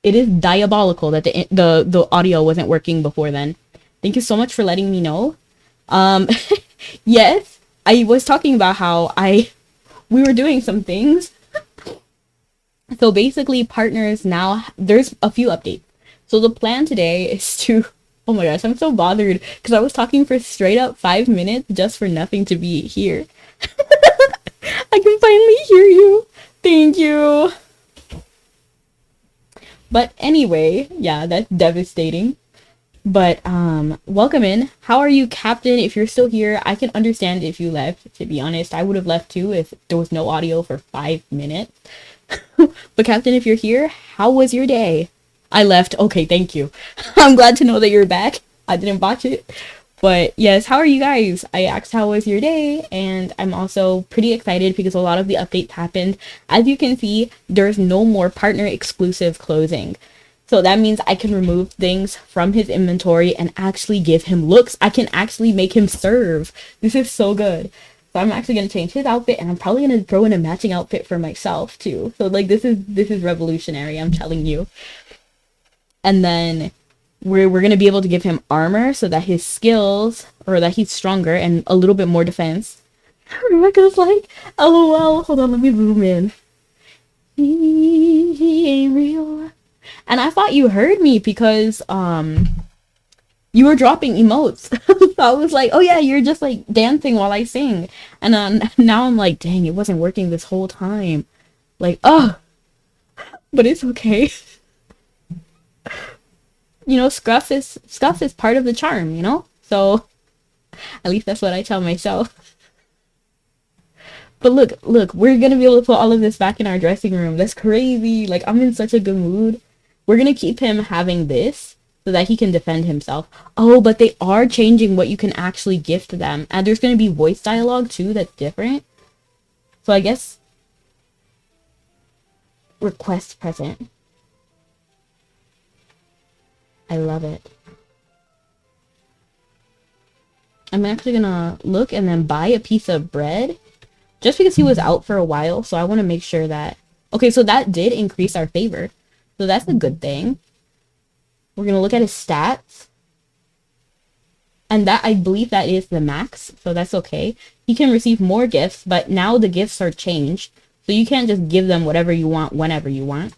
it is diabolical that the audio wasn't working before then. Thank you so much for letting me know. Um, yes, I was talking about how we were doing some things. So basically, partners now, there's a few updates. So the plan today is to, oh my gosh, I'm so bothered because I was talking for straight up 5 minutes just for nothing to be here. I can finally hear you. Thank you. But anyway, yeah, that's devastating. But welcome in. How are you, Captain? If you're still here, I can understand if you left. To be honest, I would have left too if there was no audio for 5 minutes. But Captain, if you're here, how was your day? I left. Okay, thank you. I'm glad to know that you're back. I didn't botch it. But yes, how are you guys? I asked how was your day, and I'm also pretty excited because a lot of the updates happened. As you can see, there's no more partner exclusive closing. So that means I can remove things from his inventory and actually give him looks. I can actually make him serve. This is so good. So I'm actually going to change his outfit, and I'm probably going to throw in a matching outfit for myself too. So like this is revolutionary, I'm telling you. And then we're going to be able to give him armor so that his skills, or that he's stronger and a little bit more defense. Rebecca's like, LOL. Hold on, let me zoom in. He ain't real. And I thought you heard me because you were dropping emotes. So I was like, oh yeah, you're just like dancing while I sing. And now I'm like, dang, it wasn't working this whole time. Like, oh, but it's okay. You know, scuff is part of the charm, you know? So at least that's what I tell myself. But look, we're gonna be able to put all of this back in our dressing room. That's crazy. Like, I'm in such a good mood. We're gonna keep him having this so that he can defend himself. Oh, but they are changing what you can actually gift them. And there's gonna be voice dialogue too that's different. So I guess request present. I love it. I'm actually gonna look and then buy a piece of bread just because he was out for a while. So I want to make sure that, okay, so that did increase our favor. So that's a good thing. We're going to look at his stats. And that, I believe that is the max. So that's okay. He can receive more gifts, but now the gifts are changed. So you can't just give them whatever you want, whenever you want.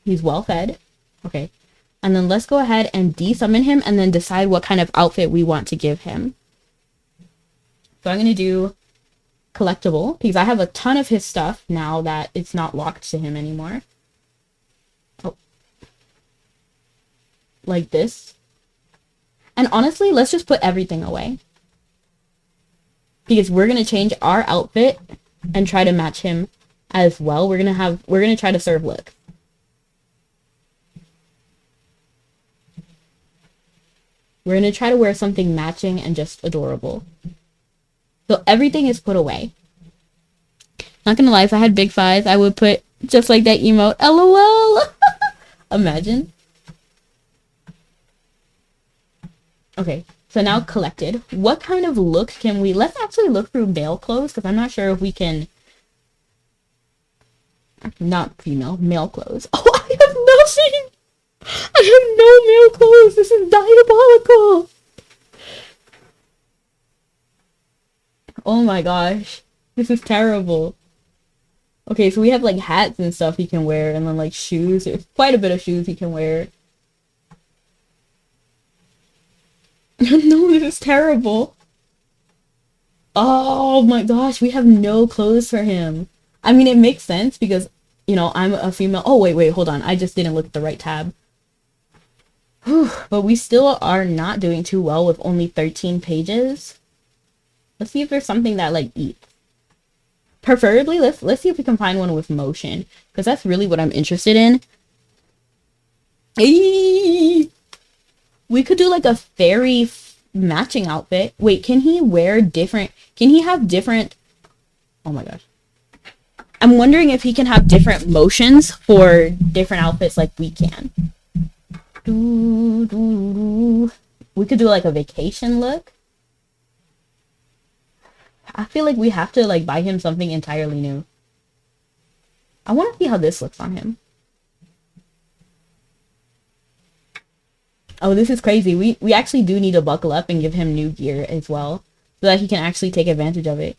He's well fed. Okay. And then let's go ahead and desummon him and then decide what kind of outfit we want to give him. So I'm going to do collectible because I have a ton of his stuff now that it's not locked to him anymore. Oh. Like this. And honestly, let's just put everything away. Because we're going to change our outfit and try to match him as well. We're going to try to serve look. We're going to try to wear something matching and just adorable. So everything is put away. Not gonna lie, if I had big thighs, I would put just like that emote. LOL! Imagine. Okay, so now collected. What kind of look can we... Let's actually look through male clothes, because I'm not sure if we can... Not female, male clothes. Oh, I have nothing! I have no male clothes! This is diabolical! Oh my gosh. This is terrible. Okay, so we have like hats and stuff he can wear, and then like shoes. There's quite a bit of shoes he can wear. No, this is terrible. Oh my gosh, we have no clothes for him. I mean, it makes sense because, you know, I'm a female. Oh, wait, hold on. I just didn't look at the right tab. Whew. But we still are not doing too well with only 13 pages. Let's see if there's something that like eats. Preferably, let's see if we can find one with motion, because that's really what I'm interested in. Eee! We could do like a fairy matching outfit. Wait, can he wear different? Can he have different? Oh my gosh. I'm wondering if he can have different motions for different outfits like we can. We could do like a vacation look. I feel like we have to like buy him something entirely new. I want to see how this looks on him. Oh, this is crazy. We actually do need to buckle up and give him new gear as well, so that he can actually take advantage of it.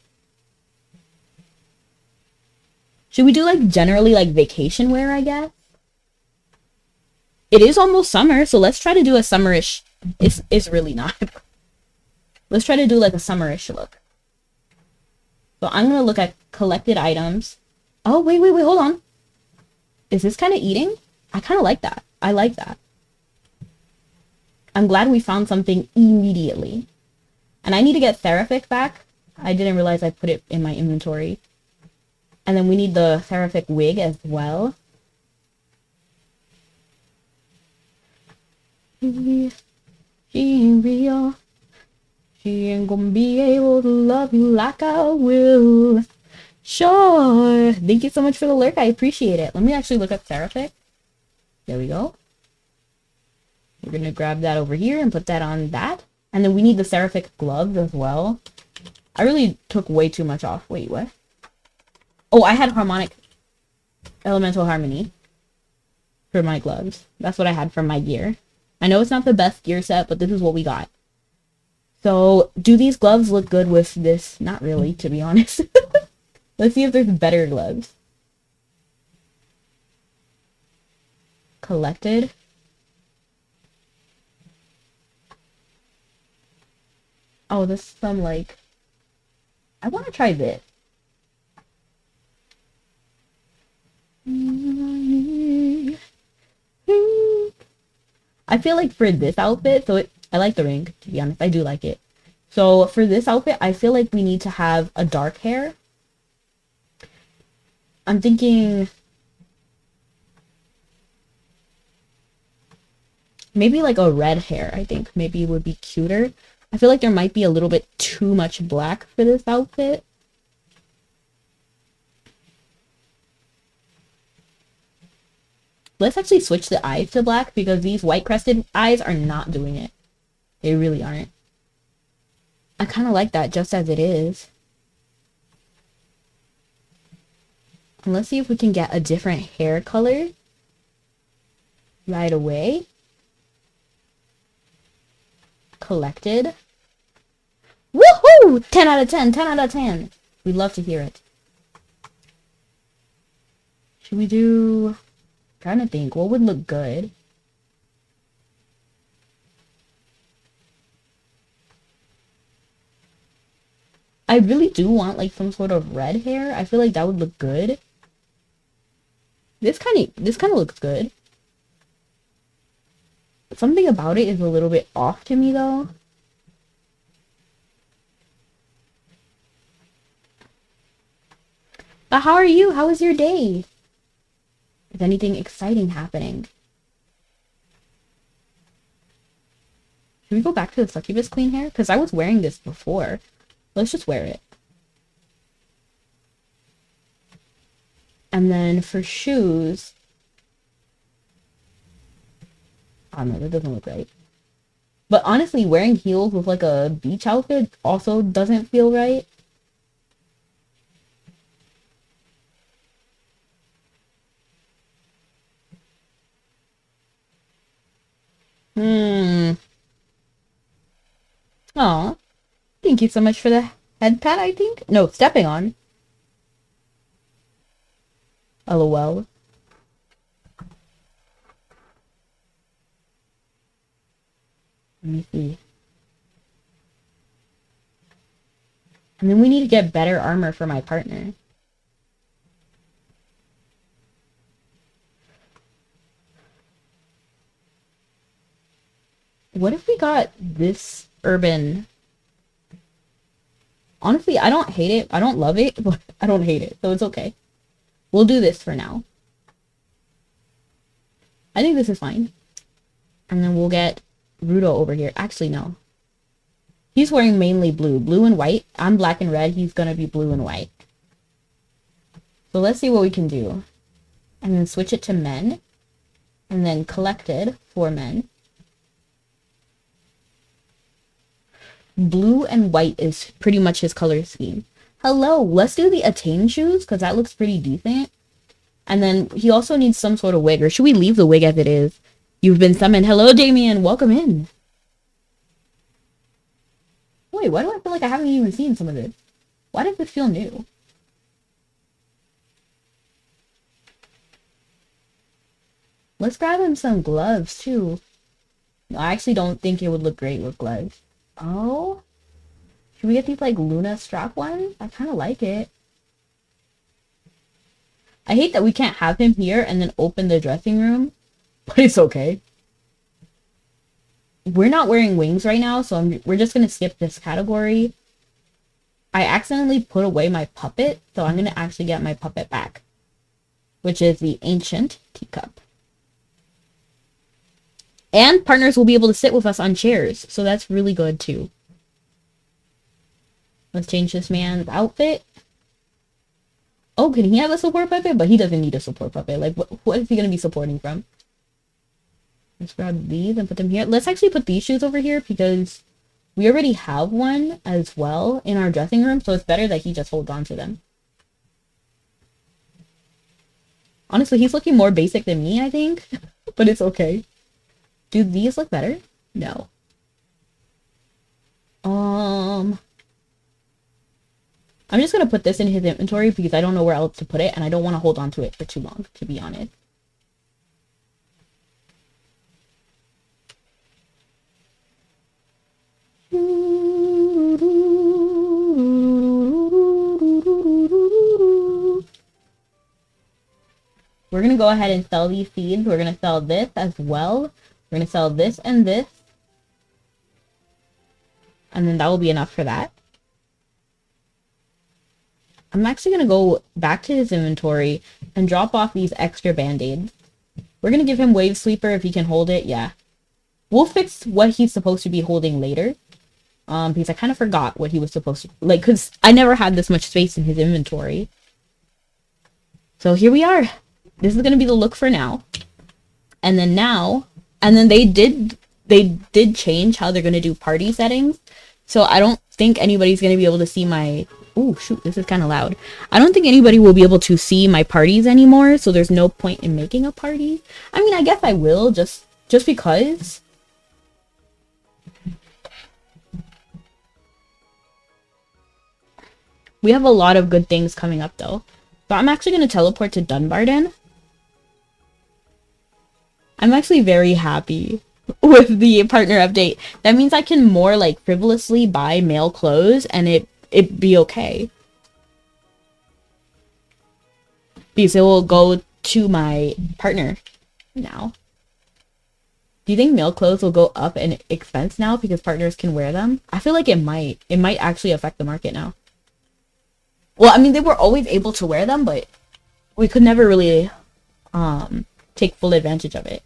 Should we do like generally like vacation wear, I guess? It is almost summer, so let's try to do a summerish. It's really not. Let's try to do like a summerish look. So I'm gonna look at collected items. Oh, wait, hold on. Is this kind of eating? I kind of like that. I like that. I'm glad we found something immediately. And I need to get Seraphic back. I didn't realize I put it in my inventory. And then we need the Seraphic wig as well. She ain't real. She ain't gonna be able to love you like I will. Sure. Thank you so much for the lurk. I appreciate it. Let me actually look up Seraphic. There we go. We're gonna grab that over here and put that on that. And then we need the Seraphic gloves as well. I really took way too much off. Wait, what? Oh, I had harmonic elemental harmony for my gloves. That's what I had from my gear. I know it's not the best gear set, but this is what we got. So, do these gloves look good with this? Not really, to be honest. Let's see if there's better gloves. Collected. Oh, this is some, like... I want to try this. I feel like for this outfit, I like the ring, to be honest. I do like it. So for this outfit, I feel like we need to have a dark hair. I'm thinking maybe like a red hair, I think. Maybe would be cuter. I feel like there might be a little bit too much black for this outfit. Let's actually switch the eyes to black because these white crested eyes are not doing it. They really aren't. I kind of like that just as it is. And let's see if we can get a different hair color right away. Collected. Woohoo! 10 out of 10, 10 out of 10. We'd love to hear it. Should we do... I'm trying to think, what would look good? I really do want like some sort of red hair. I feel like that would look good. This kind of looks good. Something about it is a little bit off to me though. But how are you? How was your day? Is anything exciting happening? Should we go back to the succubus queen hair? Because I was wearing this before. Let's just wear it. And then for shoes... Oh no, that doesn't look right. But honestly, wearing heels with like a beach outfit also doesn't feel right. Aw. Thank you so much for the head pat, I think? No, stepping on. LOL. Let me see. And then we need to get better armor for my partner. What if we got this urban? Honestly, I don't hate it. I don't love it, but I don't hate it, so it's okay. We'll do this for now. I think this is fine. And then we'll get Rudo over here. Actually, no. He's wearing mainly blue. Blue and white. I'm black and red. He's gonna be blue and white. So let's see what we can do. And then switch it to men. And then collected for men. Blue and white is pretty much his color scheme. Hello, let's do the Attain shoes, because that looks pretty decent. And then he also needs some sort of wig. Or should we leave the wig as it is? You've been summoned. Hello, Damien. Welcome in. Wait, why do I feel like I haven't even seen some of this? Why does this feel new? Let's grab him some gloves, too. No, I actually don't think it would look great with gloves. Oh? Should we get these, like, Luna strap ones? I kind of like it. I hate that we can't have him here and then open the dressing room. But it's okay. We're not wearing wings right now, so we're just going to skip this category. I accidentally put away my puppet, so I'm going to actually get my puppet back. Which is the ancient teacup. And partners will be able to sit with us on chairs, so that's really good too. Let's change this man's outfit. Oh, can he have a support puppet? But he doesn't need a support puppet. Like, what is he going to be supporting from? Let's grab these and put them here. Let's actually put these shoes over here because we already have one as well in our dressing room, so it's better that he just holds on to them. Honestly, he's looking more basic than me, I think, but it's okay. Do these look better? No. I'm just going to put this in his inventory because I don't know where else to put it, and I don't want to hold on to it for too long, to be honest. We're going to go ahead and sell these seeds. We're going to sell this as well. We're going to sell this and this. And then that will be enough for that. I'm actually going to go back to his inventory and drop off these extra band-aids. We're going to give him Wave Sweeper if he can hold it. Yeah. We'll fix what he's supposed to be holding later. Because I kind of forgot what he was supposed to... Like, because I never had this much space in his inventory. So here we are. This is going to be the look for now. And then now... And then they did change how they're going to do party settings. So I don't think anybody's going to be able to see my... Oh, shoot, this is kind of loud. I don't think anybody will be able to see my parties anymore. So there's no point in making a party. I mean, I guess I will, just because... We have a lot of good things coming up, though. So I'm actually going to teleport to Dunbarton. I'm actually very happy with the partner update. That means I can more, like, frivolously buy male clothes and it be okay. Because it will go to my partner now. Do you think male clothes will go up in expense now because partners can wear them? I feel like it might. It might actually affect the market now. Well, I mean, they were always able to wear them, but we could never really take full advantage of it.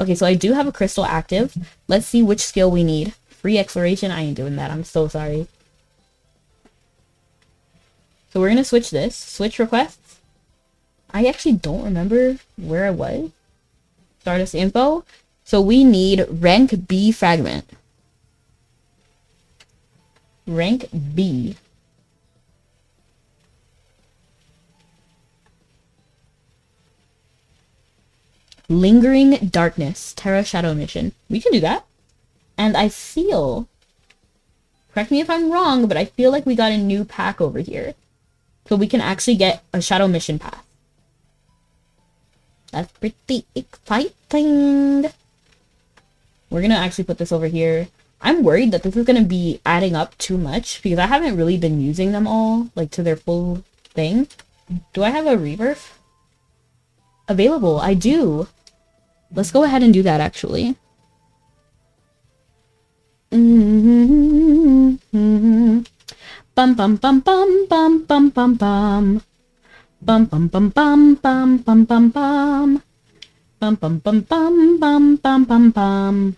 Okay, so I do have a crystal active. Let's see which skill we need. Free exploration? I ain't doing that. I'm so sorry. So we're going to switch this. Switch requests. I actually don't remember where I was. Stardust info. So we need rank B fragment. Rank B. Lingering Darkness, Terra Shadow Mission. We can do that. And I feel, correct me if I'm wrong, but I feel like we got a new pack over here. So we can actually get a Shadow Mission pass. That's pretty exciting. We're going to actually put this over here. I'm worried that this is going to be adding up too much because I haven't really been using them all, like, to their full thing. Do I have a rebirth available? I do. Let's go ahead and do that, actually. Bum bum bum bum bum bum bum bum. Bum bum bum bum bum bum bum bum. Bum bum bum bum bum bum bum bum.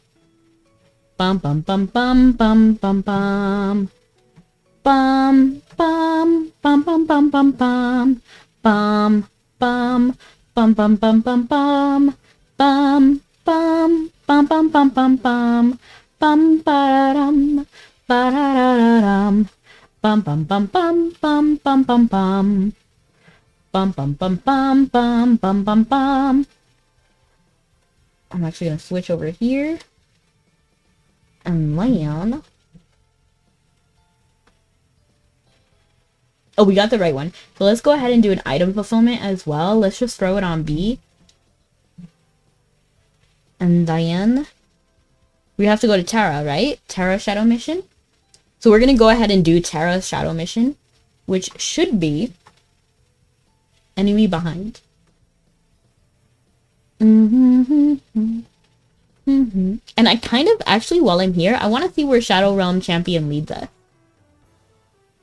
Bum bum bum bum bum bum bum. Bum bum bum bum bum bum bum. Bum bum bum bum bum bum bum. Bum bum bum bum bum bum bum. Bum ba-da-dum, ba-da-da-da-dum. Bum bum bum bum bum bum bum bum. Bum bum bum bum bum bum bum bum. I'm actually gonna switch over here. And land. Oh, we got the right one. So let's go ahead and do an item fulfillment as well. Let's just throw it on B. And Diane. We have to go to Terra, right? Terra Shadow Mission. So we're going to go ahead and do Terra Shadow Mission, which should be enemy behind. And I kind of, actually, while I'm here, I want to see where Shadow Realm Champion leads us.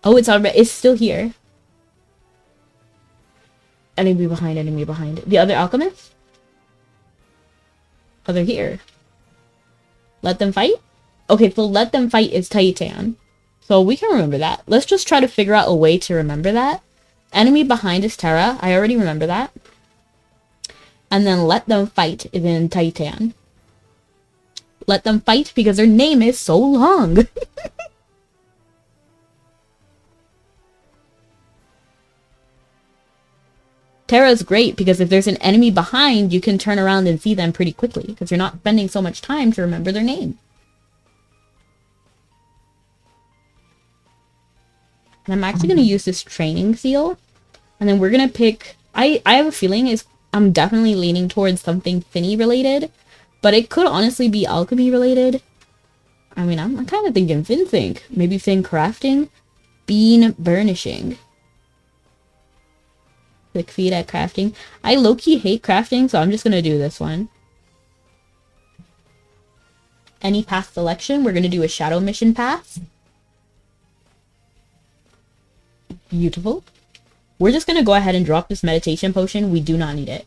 Oh, it's still here. Enemy behind, enemy behind. The other alchemists? Oh, they're here. Let them fight? Okay, so let them fight is Titan. So we can remember that. Let's just try to figure out a way to remember that. Enemy behind is Terra. I already remember that. And then let them fight is in Titan. Let them fight because their name is so long. Terra's great because if there's an enemy behind, you can turn around and see them pretty quickly because you're not spending so much time to remember their name. And I'm actually going to use this training seal. And then we're going to pick... I have a feeling I'm definitely leaning towards something Finny related. But it could honestly be alchemy related. I mean, I'm kind of thinking Fin-Think. Maybe Fin crafting. Bean burnishing. Click feed at crafting. I low-key hate crafting, so I'm just going to do this one. Any path selection. We're going to do a shadow mission path. Beautiful. We're just going to go ahead and drop this meditation potion. We do not need it.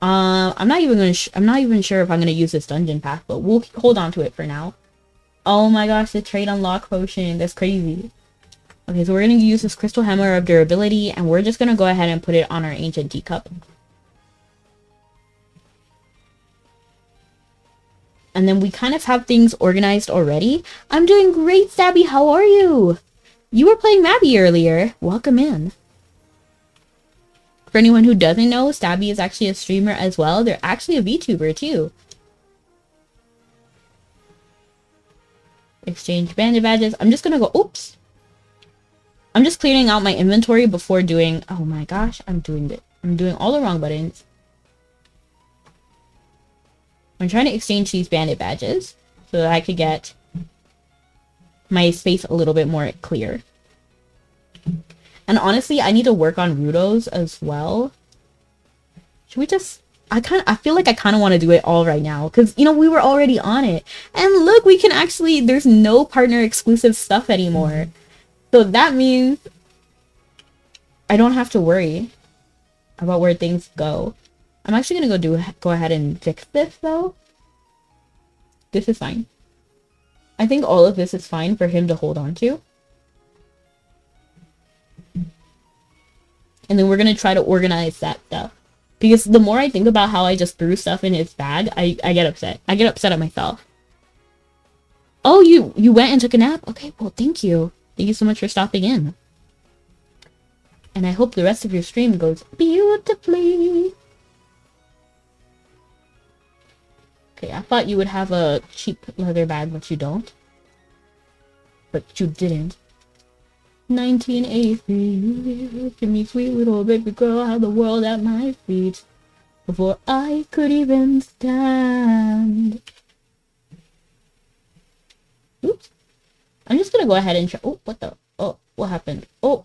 I'm not even sure if I'm going to use this dungeon path, but we'll hold on to it for now. Oh my gosh, the trade unlock potion. That's crazy. Okay, so we're going to use this crystal hammer of durability, and we're just going to go ahead and put it on our ancient teacup. And then we kind of have things organized already. I'm doing great, Stabby. How are you? You were playing Mabby earlier. Welcome in. For anyone who doesn't know, Stabby is actually a streamer as well. They're actually a VTuber too. Exchange bandit badges. I'm just gonna go, oops. I'm just clearing out my inventory before doing, oh my gosh, I'm doing all the wrong buttons. I'm trying to exchange these bandit badges so that I could get my space a little bit more clear. And honestly, I need to work on Rudos as well. Should we just... I feel like I kind of want to do it all right now. Because, you know, we were already on it. And look, we can actually... There's no partner exclusive stuff anymore. So that means... I don't have to worry about where things go. I'm actually going to go ahead and fix this, though. This is fine. I think all of this is fine for him to hold on to. And then we're going to try to organize that stuff. Because the more I think about how I just threw stuff in his bag, I get upset. I get upset at myself. Oh, you went and took a nap? Okay, well, thank you. Thank you so much for stopping in. And I hope the rest of your stream goes beautifully. Okay, I thought you would have a cheap leather bag, but you don't. But you didn't. 1983, give me sweet little baby girl, I had the world at my feet before I could even stand. Oops. I'm just gonna go ahead and try. Oh, what the? Oh, what happened? Oh.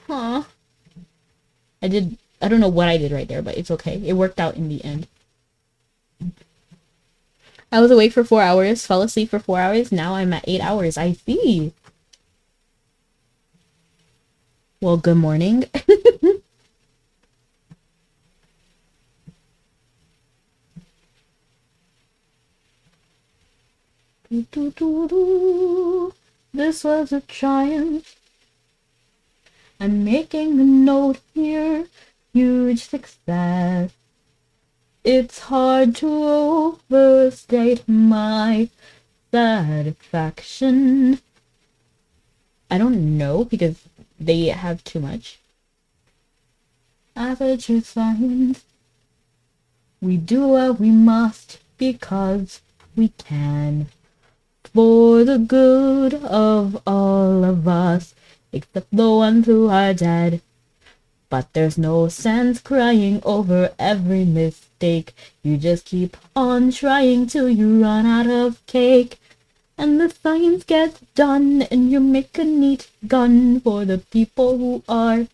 Huh. I don't know what I did right there, but it's okay. It worked out in the end. I was awake for 4 hours, fell asleep for 4 hours, now I'm at 8 hours. I see. Well, good morning. This was a triumph. I'm making a note here. Huge success. It's hard to overstate my satisfaction. I don't know, because they have too much. Aperture science. We do what we must because we can. For the good of all of us, except the ones who are dead. But there's no sense crying over every mistake. You just keep on trying till you run out of cake. And the science gets done, and you make a neat gun for the people who are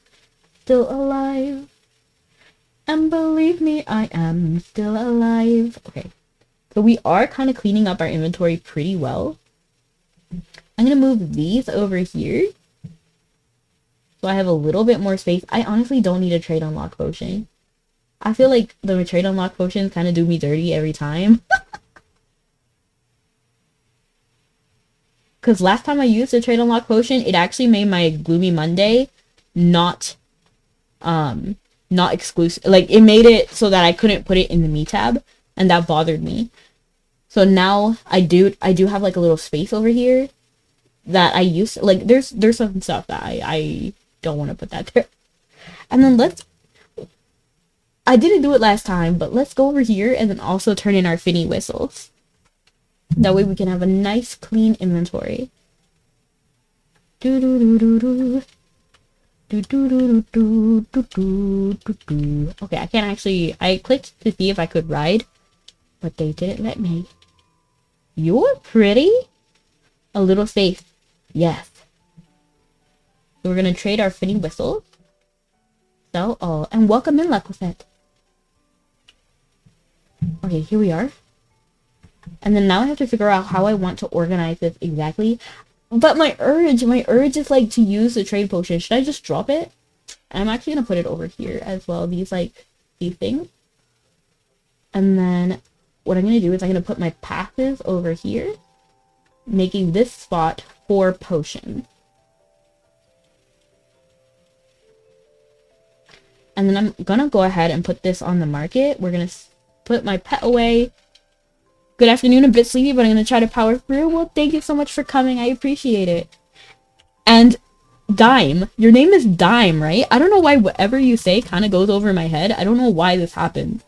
still alive. And believe me, I am still alive. Okay, so we are kind of cleaning up our inventory pretty well. I'm gonna move these over here, so I have a little bit more space. I honestly don't need a trade unlock potion. I feel like the trade unlock potions kind of do me dirty every time. Because last time I used a trade unlock potion, it actually made my Gloomy Monday not exclusive. Like, it made it so that I couldn't put it in the me tab, and that bothered me. So now I do have like a little space over here that I used. Like, there's some stuff that I don't want to put that there. And then I didn't do it last time, but let's go over here and then also turn in our Finny whistles. That way we can have a nice clean inventory. Do do do do do. Do do do do do do do do. Okay, I can't actually. I clicked to see if I could ride, but they didn't let me. You're pretty. A little space. Yes. So we're gonna trade our Finny whistles. So, oh, and welcome in, Lacoset. Okay, here we are. And then now I have to figure out how I want to organize this exactly. But my urge is like to use the trade potion. Should I just drop it? I'm actually gonna put it over here as well. These things. And then what I'm gonna do is I'm gonna put my passes over here, making this spot for potion. And then I'm gonna go ahead and put this on the market. We're gonna put my pet away. Good afternoon, a bit sleepy, but I'm going to try to power through. Well, thank you so much for coming. I appreciate it. And Dime. Your name is Dime, right? I don't know why whatever you say kind of goes over my head. I don't know why this happened.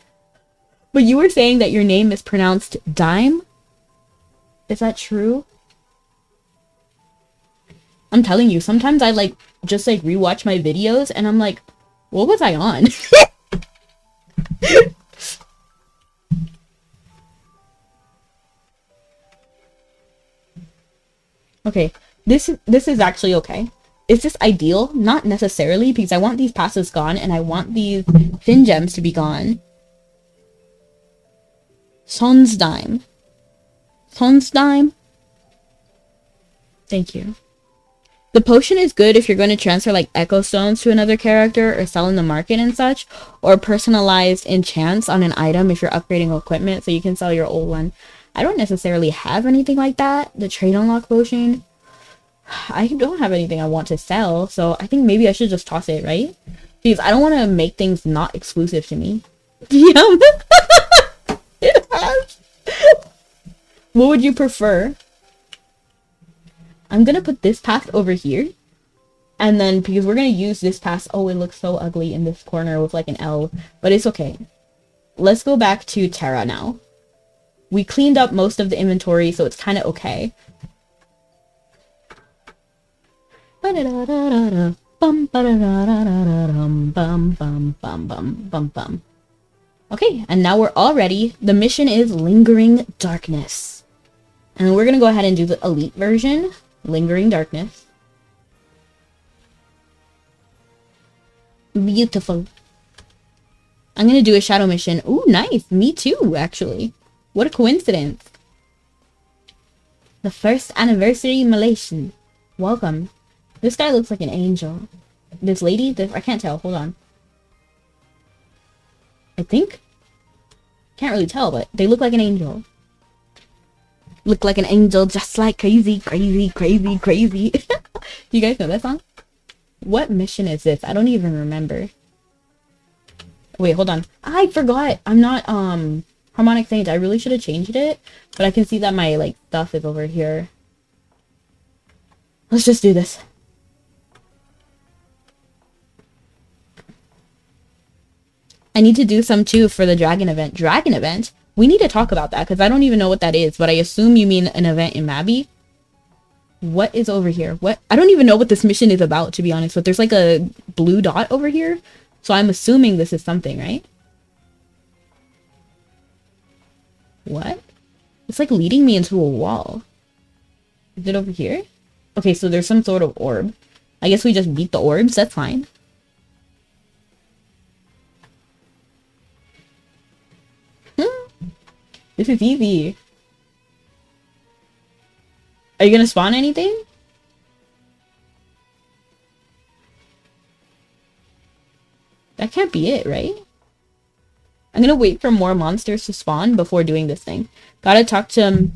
But you were saying that your name is pronounced Dime? Is that true? I'm telling you, sometimes I just rewatch my videos and I'm like, what was I on? Okay, this is actually okay. Is this ideal? Not necessarily, because I want these passes gone and I want these fin gems to be gone. Sonsdime. Sonsdime? Thank you. The potion is good if you're going to transfer like echo stones to another character or sell in the market and such, or personalized enchants on an item if you're upgrading equipment so you can sell your old one. I don't necessarily have anything like that. The trade unlock potion, I don't have anything I want to sell, so I think maybe I should just toss it, right? Because I don't want to make things not exclusive to me. Yum. It has. What would you prefer? I'm gonna put this path over here, and then because we're gonna use this path. Oh, it looks so ugly in this corner with like an L, but it's okay. Let's go back to Terra now. We cleaned up most of the inventory, so it's kind of okay. Okay, and now we're all ready. The mission is Lingering Darkness. And we're gonna go ahead and do the elite version, Lingering Darkness. Beautiful. I'm gonna do a shadow mission. Ooh, nice. Me too, actually. What a coincidence. The first anniversary Malaysian. Welcome. This guy looks like an angel. This lady, I can't tell. Hold on. I think. Can't really tell, but they look like an angel. Look like an angel, just like crazy, crazy, crazy, crazy. You guys know that song? What mission is this? I don't even remember. Wait, hold on. I forgot. I'm not, Harmonic Saint. I really should have changed it, but I can see that my, stuff is over here. Let's just do this. I need to do some too for the dragon event. Dragon event? We need to talk about that because I don't even know what that is, but I assume you mean an event in Mabby. What is over here? What? I don't even know what this mission is about, to be honest, but there's like a blue dot over here. So I'm assuming this is something, right? What? It's like leading me into a wall. Is it over here? Okay, so there's some sort of orb. I guess we just beat the orbs. That's fine. This is easy. Are you gonna spawn anything? That can't be it, right? I'm gonna wait for more monsters to spawn before doing this thing. Gotta talk to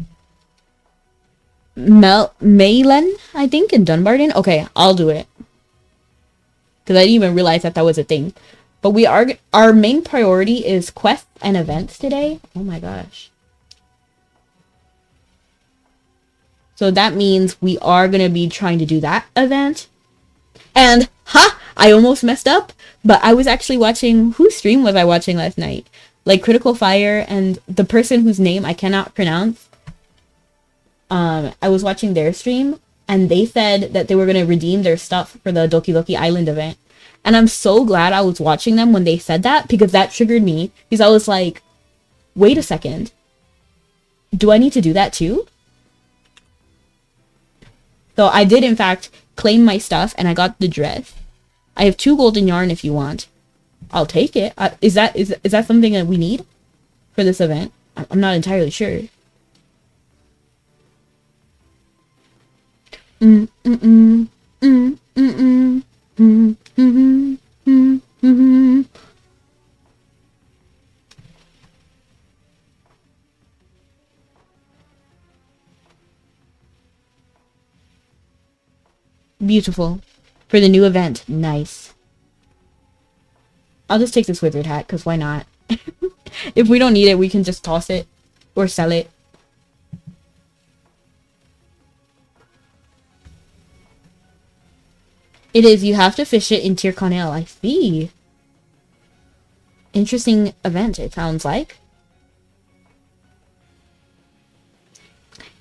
Maylen, I think, in Dunbarton. Okay, I'll do it. Because I didn't even realize that that was a thing. But our main priority is quests and events today. Oh my gosh. So that means we are going to be trying to do that event. And, I almost messed up. But I was actually watching, whose stream was I watching last night? Like Critical Fire and the person whose name I cannot pronounce. I was watching their stream and they said that they were going to redeem their stuff for the Doki Doki Island event. And I'm so glad I was watching them when they said that because that triggered me. Because I was like, wait a second. Do I need to do that too? So I did, in fact, claim my stuff, and I got the dress. I have 2 golden yarn if you want. I'll take it. Is that something that we need for this event? I'm not entirely sure. Beautiful. For the new event. Nice. I'll just take this wizard hat, because why not? If we don't need it, we can just toss it. Or sell it. It is. You have to fish it in Tyrconnell. I see. Interesting event, it sounds like.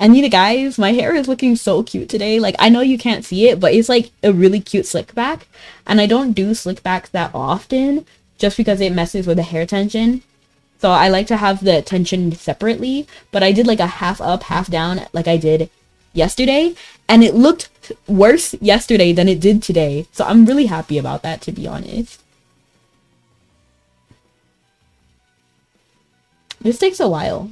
And you guys, my hair is looking so cute today. Like, I know you can't see it, but it's like a really cute slick back. And I don't do slick backs that often just because it messes with the hair tension. So I like to have the tension separately. But I did like a half up, half down like I did yesterday. And it looked worse yesterday than it did today. So I'm really happy about that, to be honest. This takes a while.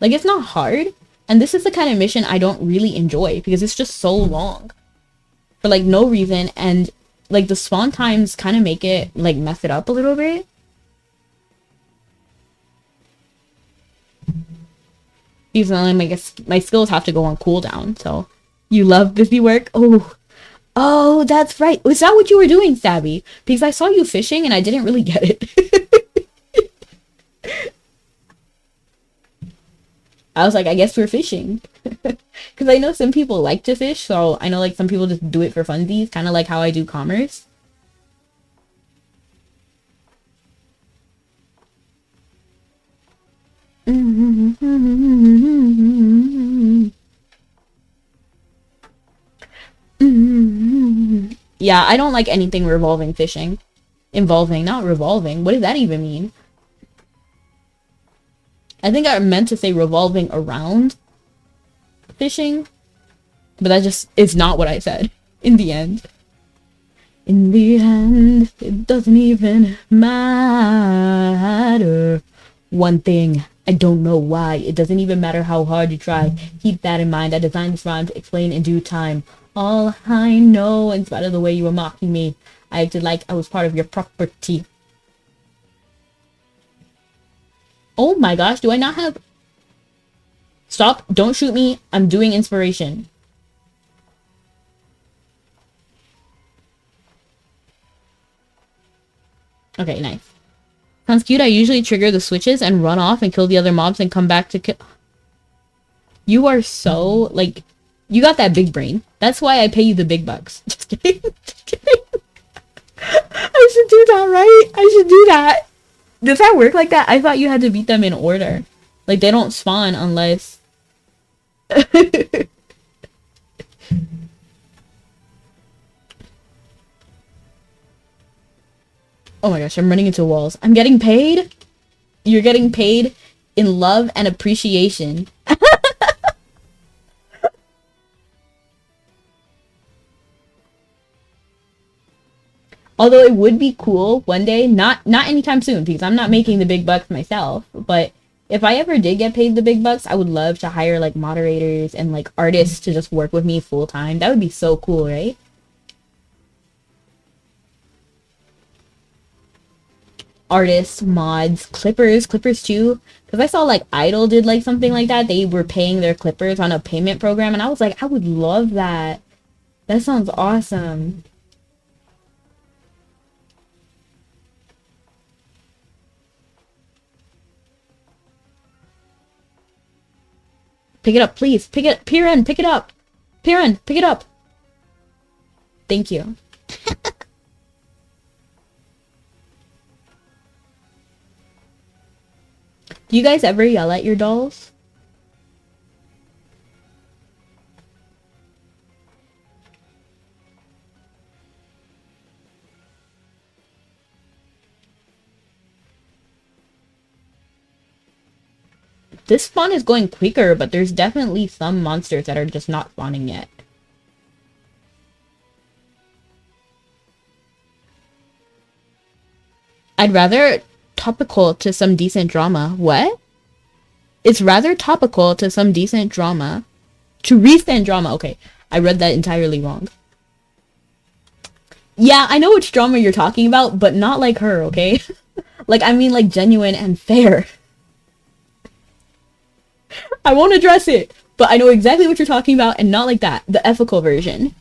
Like, it's not hard, and this is the kind of mission I don't really enjoy, because it's just so long. For, like, no reason, and, like, the spawn times kind of make it, like, mess it up a little bit. Because then, I guess, my skills have to go on cooldown, so. You love busy work? Oh, that's right. Is that what you were doing, Stabby? Because I saw you fishing, and I didn't really get it. I was like, I guess we're fishing. Because I know some people like to fish, so I know like some people just do it for funsies, kind of like how I do commerce. Yeah, I don't like anything revolving fishing. Involving, not revolving. What does that even mean? I think I meant to say revolving around fishing, but that just is not what I said in the end. In the end, it doesn't even matter. One thing, I don't know why. It doesn't even matter how hard you try. Keep that in mind. I designed this rhyme to explain in due time. All I know, in spite of the way you were mocking me, I acted like I was part of your property. Oh my gosh, do I not have... Stop, don't shoot me. I'm doing inspiration. Okay, nice. Sounds cute. I usually trigger the switches and run off and kill the other mobs and come back to kill... You are so, like... You got that big brain. That's why I pay you the big bucks. Just kidding. Just kidding. I should do that, right? I should do that. Does that work like that? I thought you had to beat them in order. Like they don't spawn unless. Oh my gosh, I'm running into walls. I'm getting paid. You're getting paid in love and appreciation. Although it would be cool one day, not anytime soon because I'm not making the big bucks myself, but if I ever did get paid the big bucks, I would love to hire like moderators and like artists to just work with me full time. That would be so cool, right? Artists, mods, clippers too. Because I saw like Idol did like something like that. They were paying their clippers on a payment program, and I was like, I would love that. That sounds awesome. Pick it up, please. Pick it, Piran, pick it up. Piran, pick it up. Thank you. Do you guys ever yell at your dolls? This spawn is going quicker, but there's definitely some monsters that are just not spawning yet. I'd rather topical to some decent drama. What? It's rather topical to some decent drama. To recent drama. Okay, I read that entirely wrong. Yeah, I know which drama you're talking about, but not like her, okay? Like, I mean like genuine and fair. I won't address it, but I know exactly what you're talking about and not like that. The ethical version.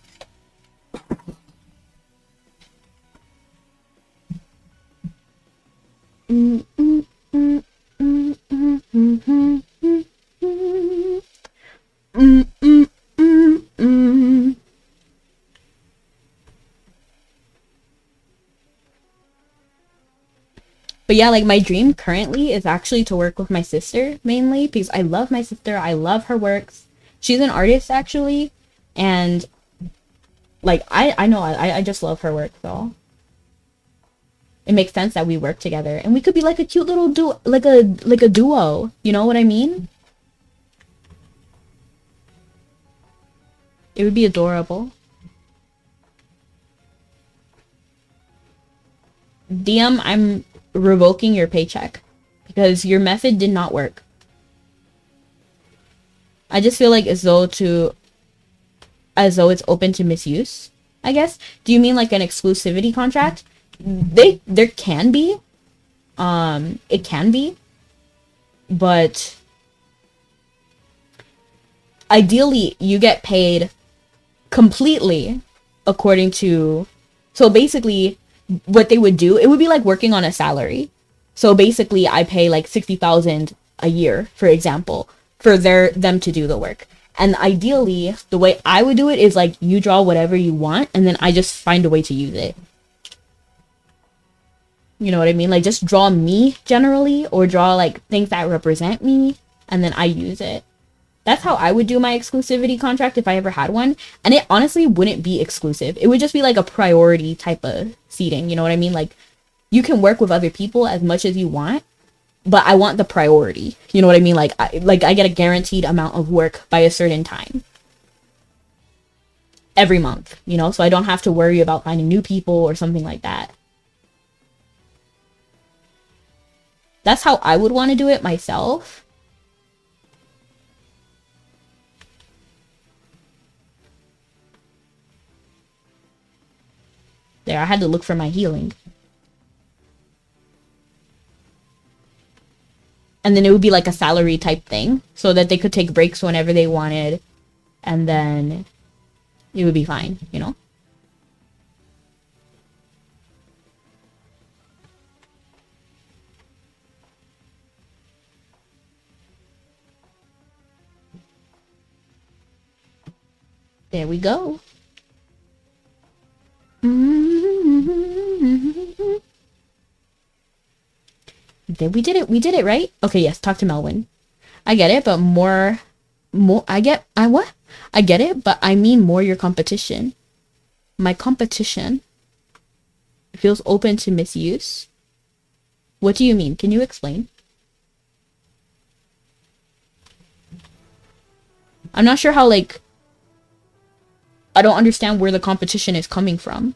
But yeah, like my dream currently is actually to work with my sister mainly because I love my sister. I love her works. She's an artist actually, and like I know I just love her work, so it makes sense that we work together and we could be like a cute little like a duo. You know what I mean? It would be adorable. DM, I'm revoking your paycheck because your method did not work. I just feel like as though it's open to misuse, I guess. Do you mean like an exclusivity contract? There can be. It can be. But ideally you get paid completely according to, so basically what they would do, it would be like working on a salary. So basically I pay like 60,000 a year, for example, for them to do the work. And ideally the way I would do it is like you draw whatever you want and then I just find a way to use it. You know what I mean? Like just draw me generally or draw like things that represent me and then I use it. That's how I would do my exclusivity contract if I ever had one. And it honestly wouldn't be exclusive. It would just be like a priority type of seating. You know what I mean? Like you can work with other people as much as you want, but I want the priority. You know what I mean? Like I get a guaranteed amount of work by a certain time every month, you know, so I don't have to worry about finding new people or something like that. That's how I would want to do it myself. There, I had to look for my healing. And then it would be like a salary type thing so that they could take breaks whenever they wanted. And then it would be fine, you know? There we go. We did it, right? Okay, yes, talk to Melwin. I get it, but more, what? I get it, but I mean more your competition. My competition feels open to misuse. What do you mean? Can you explain? I'm not sure how, like, I don't understand where the competition is coming from.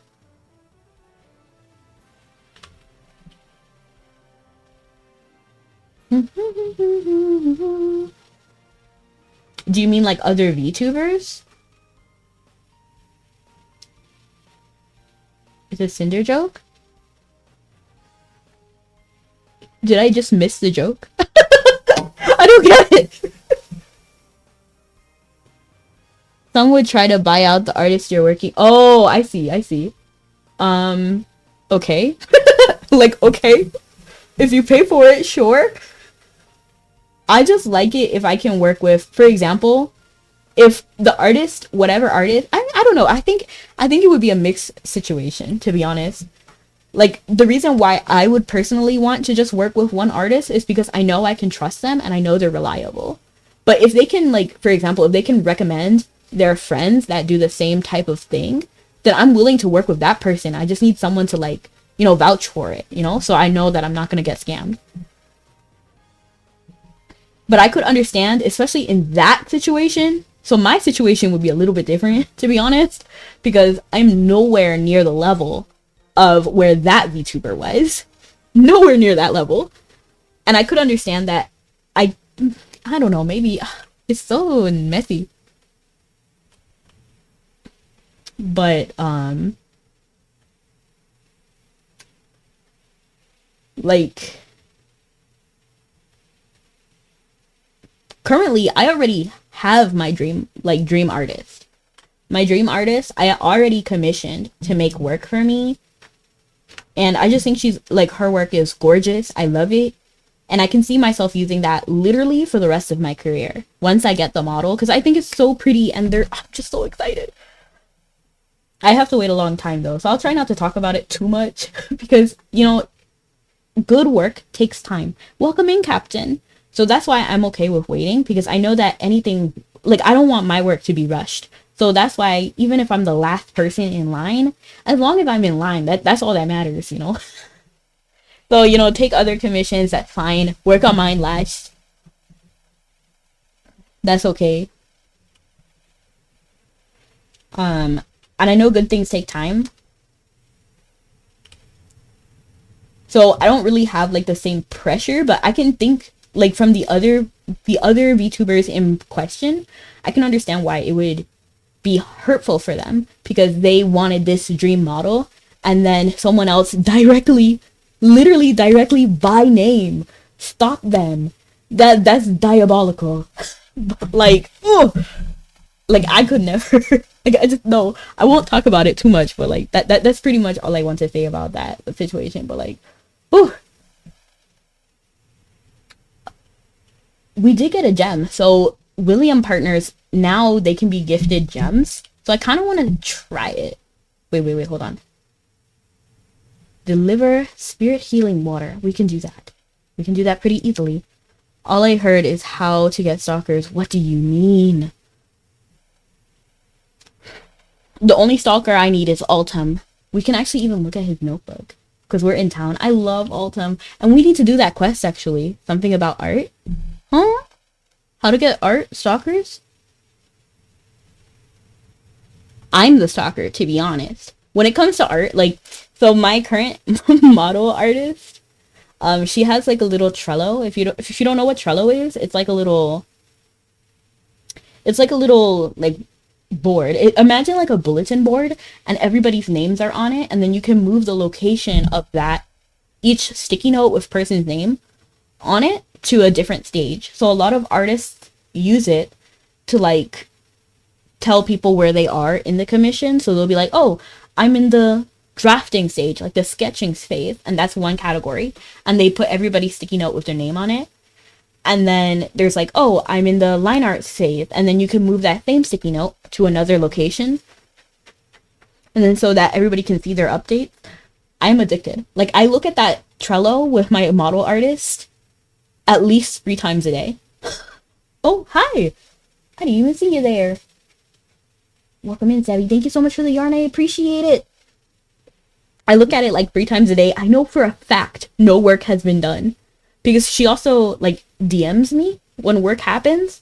Do you mean like other VTubers? Is it Cinder joke? Did I just miss the joke? I don't get it. Some would try to buy out the artist you're working. Oh, I see. Okay. Like, okay. If you pay for it, sure. I just like it if I can work with, for example, if the artist, whatever artist, I don't know. I think it would be a mixed situation, to be honest. Like, the reason why I would personally want to just work with one artist is because I know I can trust them and I know they're reliable. But if they can, like, for example, if they can recommend their friends that do the same type of thing, then I'm willing to work with that person. I just need someone to, like, you know, vouch for it, you know? So I know that I'm not going to get scammed. But I could understand, especially in that situation. So my situation would be a little bit different, to be honest, because I'm nowhere near the level of where that VTuber was. Nowhere near that level. And I could understand that I don't know, maybe it's so messy. But like, currently I already have my dream artist. My dream artist I already commissioned to make work for me. And I just think she's, like, her work is gorgeous. I love it. And I can see myself using that literally for the rest of my career. Once I get the model. Because I think it's so pretty and I'm just so excited. I have to wait a long time though. So I'll try not to talk about it too much. Because, you know, good work takes time. Welcome in, Captain. So that's why I'm okay with waiting. Because I know that anything, like, I don't want my work to be rushed. So that's why, even if I'm the last person in line, as long as I'm in line, that's all that matters, you know? So, you know, take other commissions, that's fine. Work on mine last. That's okay. And I know good things take time. So I don't really have, like, the same pressure, but I can think, like, from the other VTubers in question, I can understand why it would be hurtful for them, because they wanted this dream model and then someone else literally directly by name stop them. That's diabolical. Like, oh, like, I could never. Like, I just, no, I won't talk about it too much, but like that's pretty much all I want to say about that situation. But like, oh, we did get a gem. So William partners, now they can be gifted gems. So I kind of want to try it. Wait, hold on. Deliver spirit healing water. We can do that. We can do that pretty easily. All I heard is how to get stalkers. What do you mean? The only stalker I need is Altum. We can actually even look at his notebook, because we're in town. I love Altum. And we need to do that quest, actually. Something about art. Huh? How to get art stalkers? I'm the stalker, to be honest. When it comes to art, like, so my current model artist, she has like a little Trello. If you don't know what Trello is, it's like a little like board. Imagine like a bulletin board, and everybody's names are on it, and then you can move the location of that, each sticky note with person's name on it, to a different stage. So a lot of artists use it to like tell people where they are in the commission. So they'll be like, oh, I'm in the drafting stage, like the sketching phase, and that's one category, and they put everybody's sticky note with their name on it. And then there's like, oh, I'm in the line art phase, and then you can move that same sticky note to another location, and then so that everybody can see their updates. I'm addicted. Like, I look at that Trello with my model artist at least 3 times a day. Oh, hi. I didn't even see you there. Welcome in, Savvy. Thank you so much for the yarn. I appreciate it. I look at it like 3 times a day. I know for a fact no work has been done because she also like DMs me when work happens.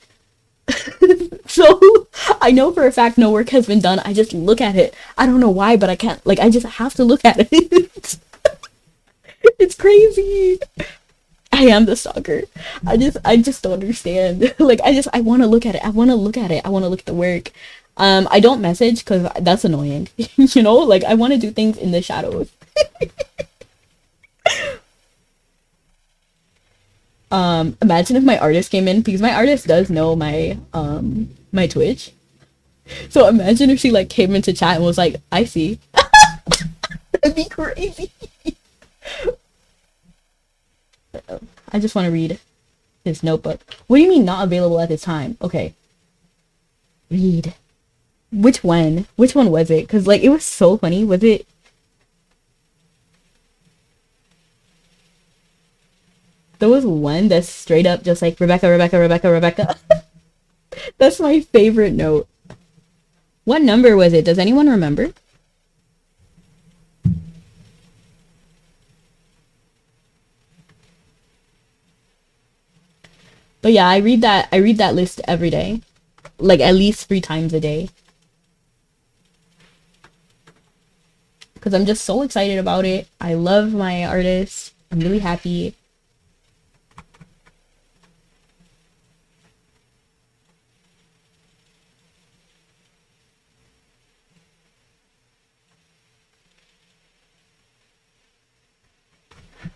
So I know for a fact no work has been done. I just look at it. I don't know why, but I can't. Like, I just have to look at it. It's crazy. I am the stalker. I just don't understand. Like, I want to look at it. I want to look at it. I want to look at the work. I don't message because that's annoying. You know, like I want to do things in the shadows. Imagine if my artist came in because my artist does know my Twitch. So imagine if she like came into chat and was like, "I see." That'd be crazy. I just want to read his notebook. What do you mean not available at this time? Okay. Read. Which one? Which one was it? Because like it was so funny. Was it? There was one that's straight up just like Rebecca, Rebecca, Rebecca, Rebecca. That's my favorite note. What number was it? Does anyone remember? But yeah, I read that list every day. Like at least 3 times a day. Because I'm just so excited about it. I love my artist. I'm really happy.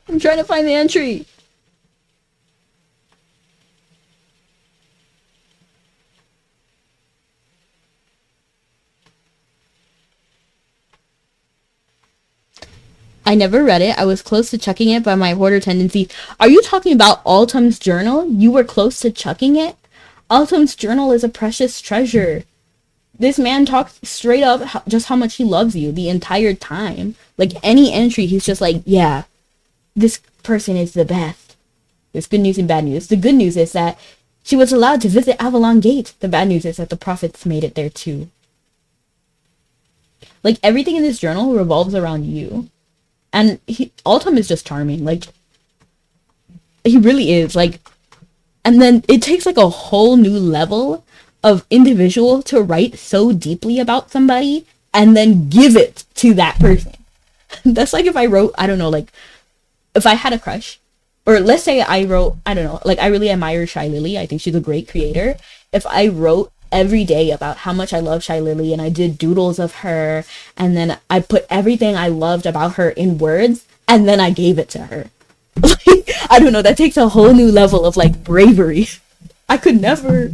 I'm trying to find the entry. I never read it. I was close to chucking it by my hoarder tendency. Are you talking about Autumn's journal? You were close to chucking it? Autumn's journal is a precious treasure. This man talks straight up just how much he loves you the entire time. Like any entry, he's just like, yeah, this person is the best. There's good news and bad news. The good news is that she was allowed to visit Avalon Gate. The bad news is that the prophets made it there too. Like everything in this journal revolves around you. And Autumn is just charming. Like, he really is. Like, and then it takes like a whole new level of individual to write so deeply about somebody and then give it to that person. That's like if I wrote, I don't know, like if I had a crush, or let's say I wrote, I don't know, like I really admire Shy Lily. I think she's a great creator. If I wrote every day about how much I love Shy Lily and I did doodles of her and then I put everything I loved about her in words and then I gave it to her. Like, I don't know, that takes a whole new level of like bravery. I could never,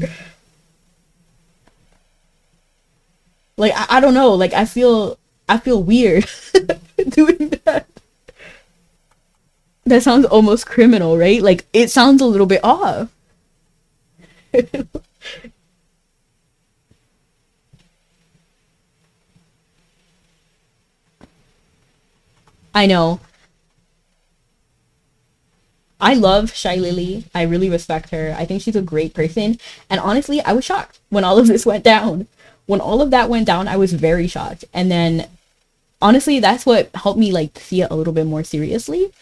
like I don't know, like I feel weird doing that. That sounds almost criminal, right? Like it sounds a little bit off. I know. I love Shy Lily. I really respect her. I think she's a great person. And honestly, I was shocked when all of this went down. When all of that went down, I was very shocked. And then honestly, that's what helped me like see it a little bit more seriously.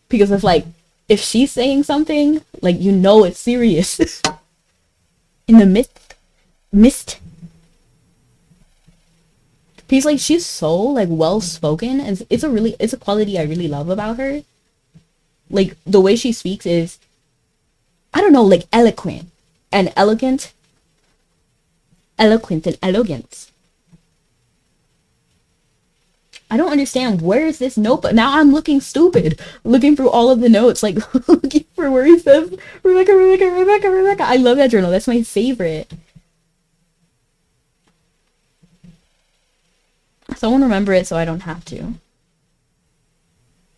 Because of like, if she's saying something, like you know it's serious. In the mist. Because like she's so like well spoken and it's a quality I really love about her. Like the way she speaks is, I don't know, like eloquent and elegant, eloquent and elegance. I don't understand, where is this notebook? Now I'm looking stupid, looking through all of the notes, like looking for where he says Rebecca, Rebecca, Rebecca, Rebecca. I love that journal. That's my favorite. Someone remember it so I don't have to.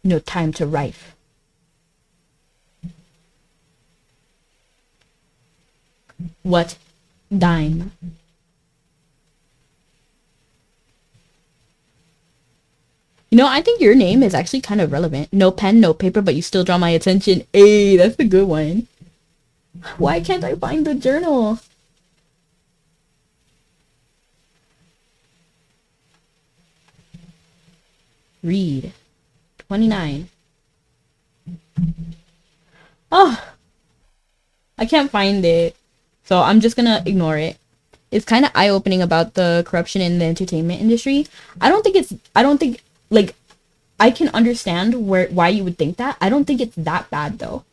No time to write. What? Dime. You know, I think your name is actually kind of relevant. No pen, no paper, but you still draw my attention. Hey, that's a good one. Why can't I find the journal? Read. 29. Oh, I can't find it. So I'm just gonna ignore it. It's kind of eye-opening about the corruption in the entertainment industry. I don't think, like, I can understand why you would think that. I don't think it's that bad though.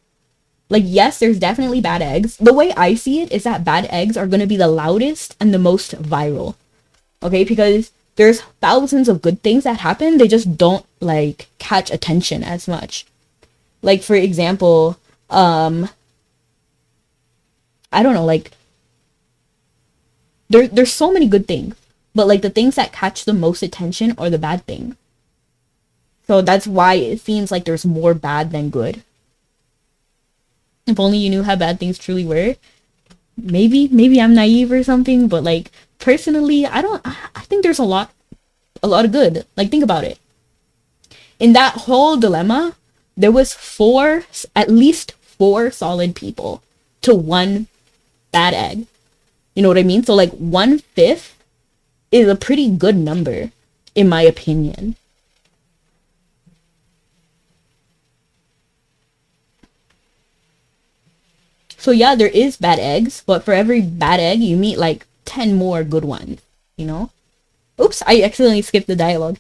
Like, yes, there's definitely bad eggs. The way I see it is that bad eggs are going to be the loudest and the most viral. Okay, because there's thousands of good things that happen, they just don't like catch attention as much. Like, for example, I don't know, like, there's so many good things, but like the things that catch the most attention are the bad things. So that's why it seems like there's more bad than good. If only you knew how bad things truly were. Maybe I'm naive or something, but like personally, I think there's a lot of good. Like, think about it. In that whole dilemma, there was at least four solid people to one bad egg. You know what I mean? So like 1/5 is a pretty good number, in my opinion. So yeah, there is bad eggs, but for every bad egg, you meet like 10 more good ones, you know? Oops, I accidentally skipped the dialogue.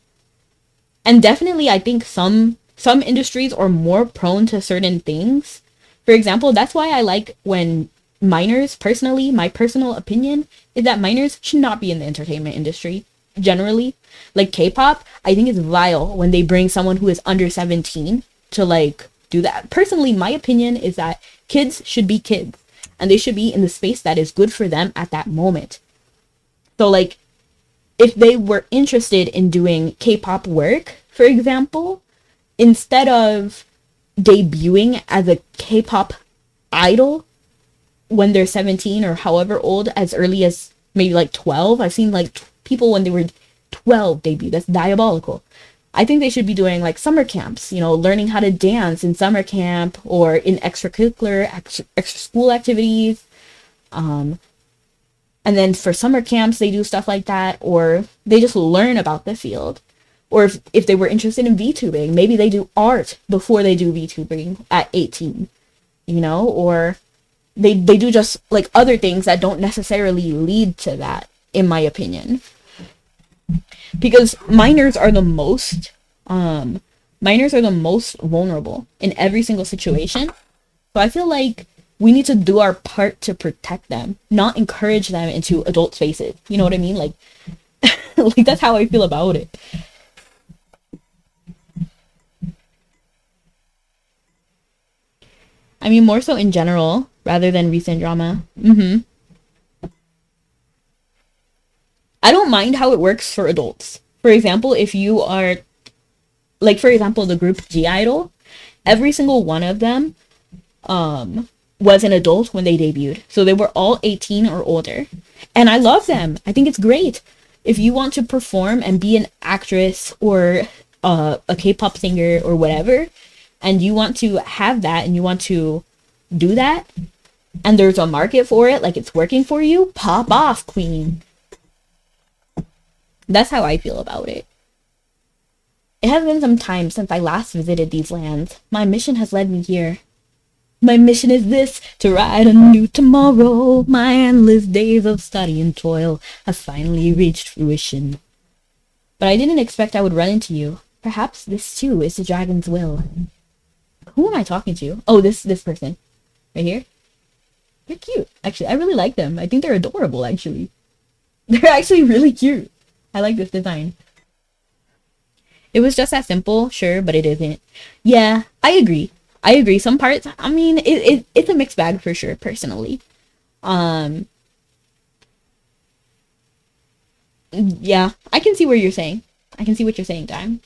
And definitely I think some industries are more prone to certain things. For example, that's why I like when minors, personally, my personal opinion is that minors should not be in the entertainment industry generally. Like K-pop, I think it's vile when they bring someone who is under 17 to like do that. Personally, my opinion is that kids should be kids and they should be in the space that is good for them at that moment. So like if they were interested in doing K-pop work, for example, instead of debuting as a K-pop idol when they're 17 or however old, as early as maybe like 12. I've seen like people when they were 12 debut. That's diabolical. I think they should be doing like summer camps, you know, learning how to dance in summer camp or in extra school activities. Um, and then for summer camps, they do stuff like that, or they just learn about the field. Or if they were interested in VTubing, maybe they do art before they do VTubing at 18, you know, or they do just like other things that don't necessarily lead to that, in my opinion. Because minors are the most vulnerable in every single situation. So I feel like we need to do our part to protect them, not encourage them into adult spaces. You know what I mean? Like, like that's how I feel about it. I mean, more so in general rather than recent drama. I don't mind how it works for adults. For example, if you are, like, for example, the group G Idol, every single one of them was an adult when they debuted. So they were all 18 or older. And I love them. I think it's great. If you want to perform and be an actress or a K-pop singer or whatever, and you want to have that and you want to do that, and there's a market for it, like it's working for you, pop off, queen. That's how I feel about it. It has been some time since I last visited these lands. My mission has led me here. My mission is this, to write a new tomorrow. My endless days of study and toil have finally reached fruition. But I didn't expect I would run into you. Perhaps this too is the dragon's will. Who am I talking to? Oh, this person. Right here? They're cute. Actually, I really like them. I think they're adorable, actually. They're actually really cute. I like this design. It was just that simple, sure, but it isn't. Yeah, I agree. I agree. Some parts, I mean, it's a mixed bag for sure, personally. Um, yeah, I can see what you're saying. I can see what you're saying, Dime.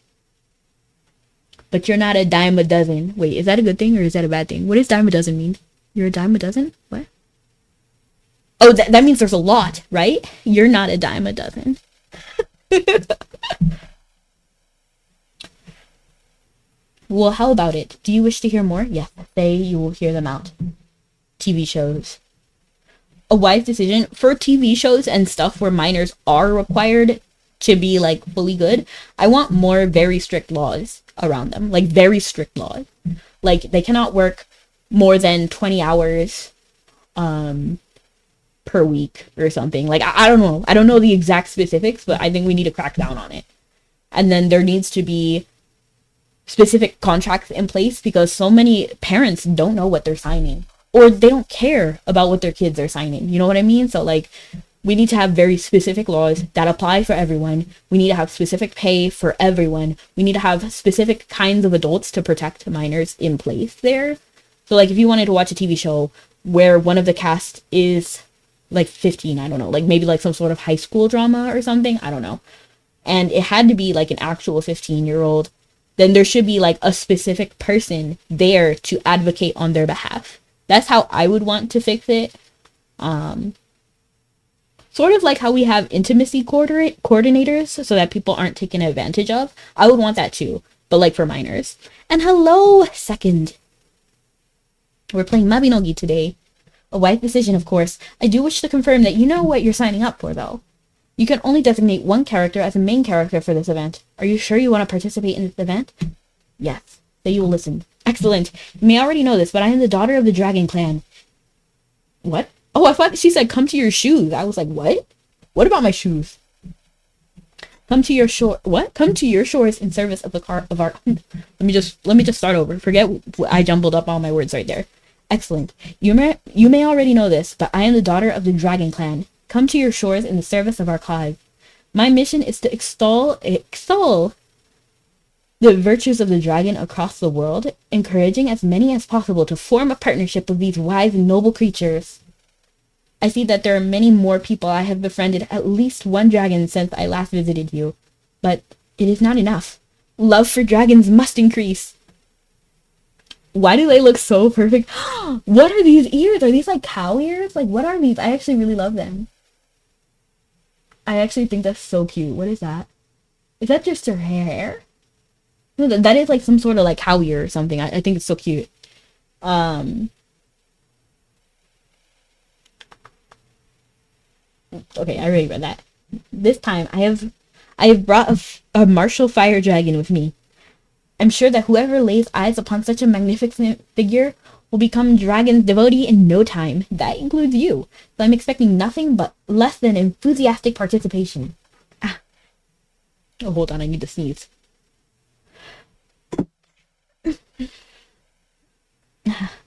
But you're not a dime a dozen. Wait, is that a good thing or is that a bad thing? What does dime a dozen mean? You're a dime a dozen? What? Oh, that means there's a lot, right? You're not a dime a dozen. Well, how about it? Do you wish to hear more? Yes, say you will hear them out. TV shows. A wise decision for TV shows and stuff where minors are required to be like fully good. I want more very strict laws around them, like very strict laws. Like they cannot work more than 20 hours per week or something. Like I don't know. I don't know the exact specifics, but I think we need to crack down on it. And then there needs to be specific contracts in place because so many parents don't know what they're signing or they don't care about what their kids are signing. You know what I mean? So like we need to have very specific laws that apply for everyone. We need to have specific pay for everyone. We need to have specific kinds of adults to protect minors in place there. So like if you wanted to watch a TV show where one of the cast is like 15, I don't know, like maybe like some sort of high school drama or something, I don't know. And it had to be like an actual 15-year-old, then there should be like a specific person there to advocate on their behalf. That's how I would want to fix it. Sort of like how we have intimacy coordinators so that people aren't taken advantage of. I would want that too, but like for minors. And hello, second. We're playing Mabinogi today. A wise decision, of course. I do wish to confirm that you know what you're signing up for, though. You can only designate one character as a main character for this event. Are you sure you want to participate in this event? Yes. Say you will listen. Excellent. You may already know this, but I am the daughter of the Dragon Clan. What? Oh, I thought she said come to your shoes. I was like, what? What about my shoes? Come to your shore. What? Come to your shores in service of the car of our. Let me just start over. Forget I jumbled up all my words right there. Excellent. You may already know this, but I am the daughter of the Dragon Clan. Come to your shores in the service of our cause. My mission is to extol the virtues of the dragon across the world, encouraging as many as possible to form a partnership with these wise and noble creatures. I see that there are many more people. I have befriended at least one dragon since I last visited you, but it is not enough. Love for dragons must increase. Why do they look so perfect? What are these ears? Are these like cow ears? Like what are these? I actually really love them. I actually think that's so cute. What is that? Is that just her hair? No, that is like some sort of like cow ear or something. I think it's so cute. Okay, I already read that. This time I have brought a martial fire dragon with me. I'm sure that whoever lays eyes upon such a magnificent figure will become dragon's devotee in no time. That includes you. So I'm expecting nothing but less than enthusiastic participation. Ah. Oh, hold on, I need to sneeze.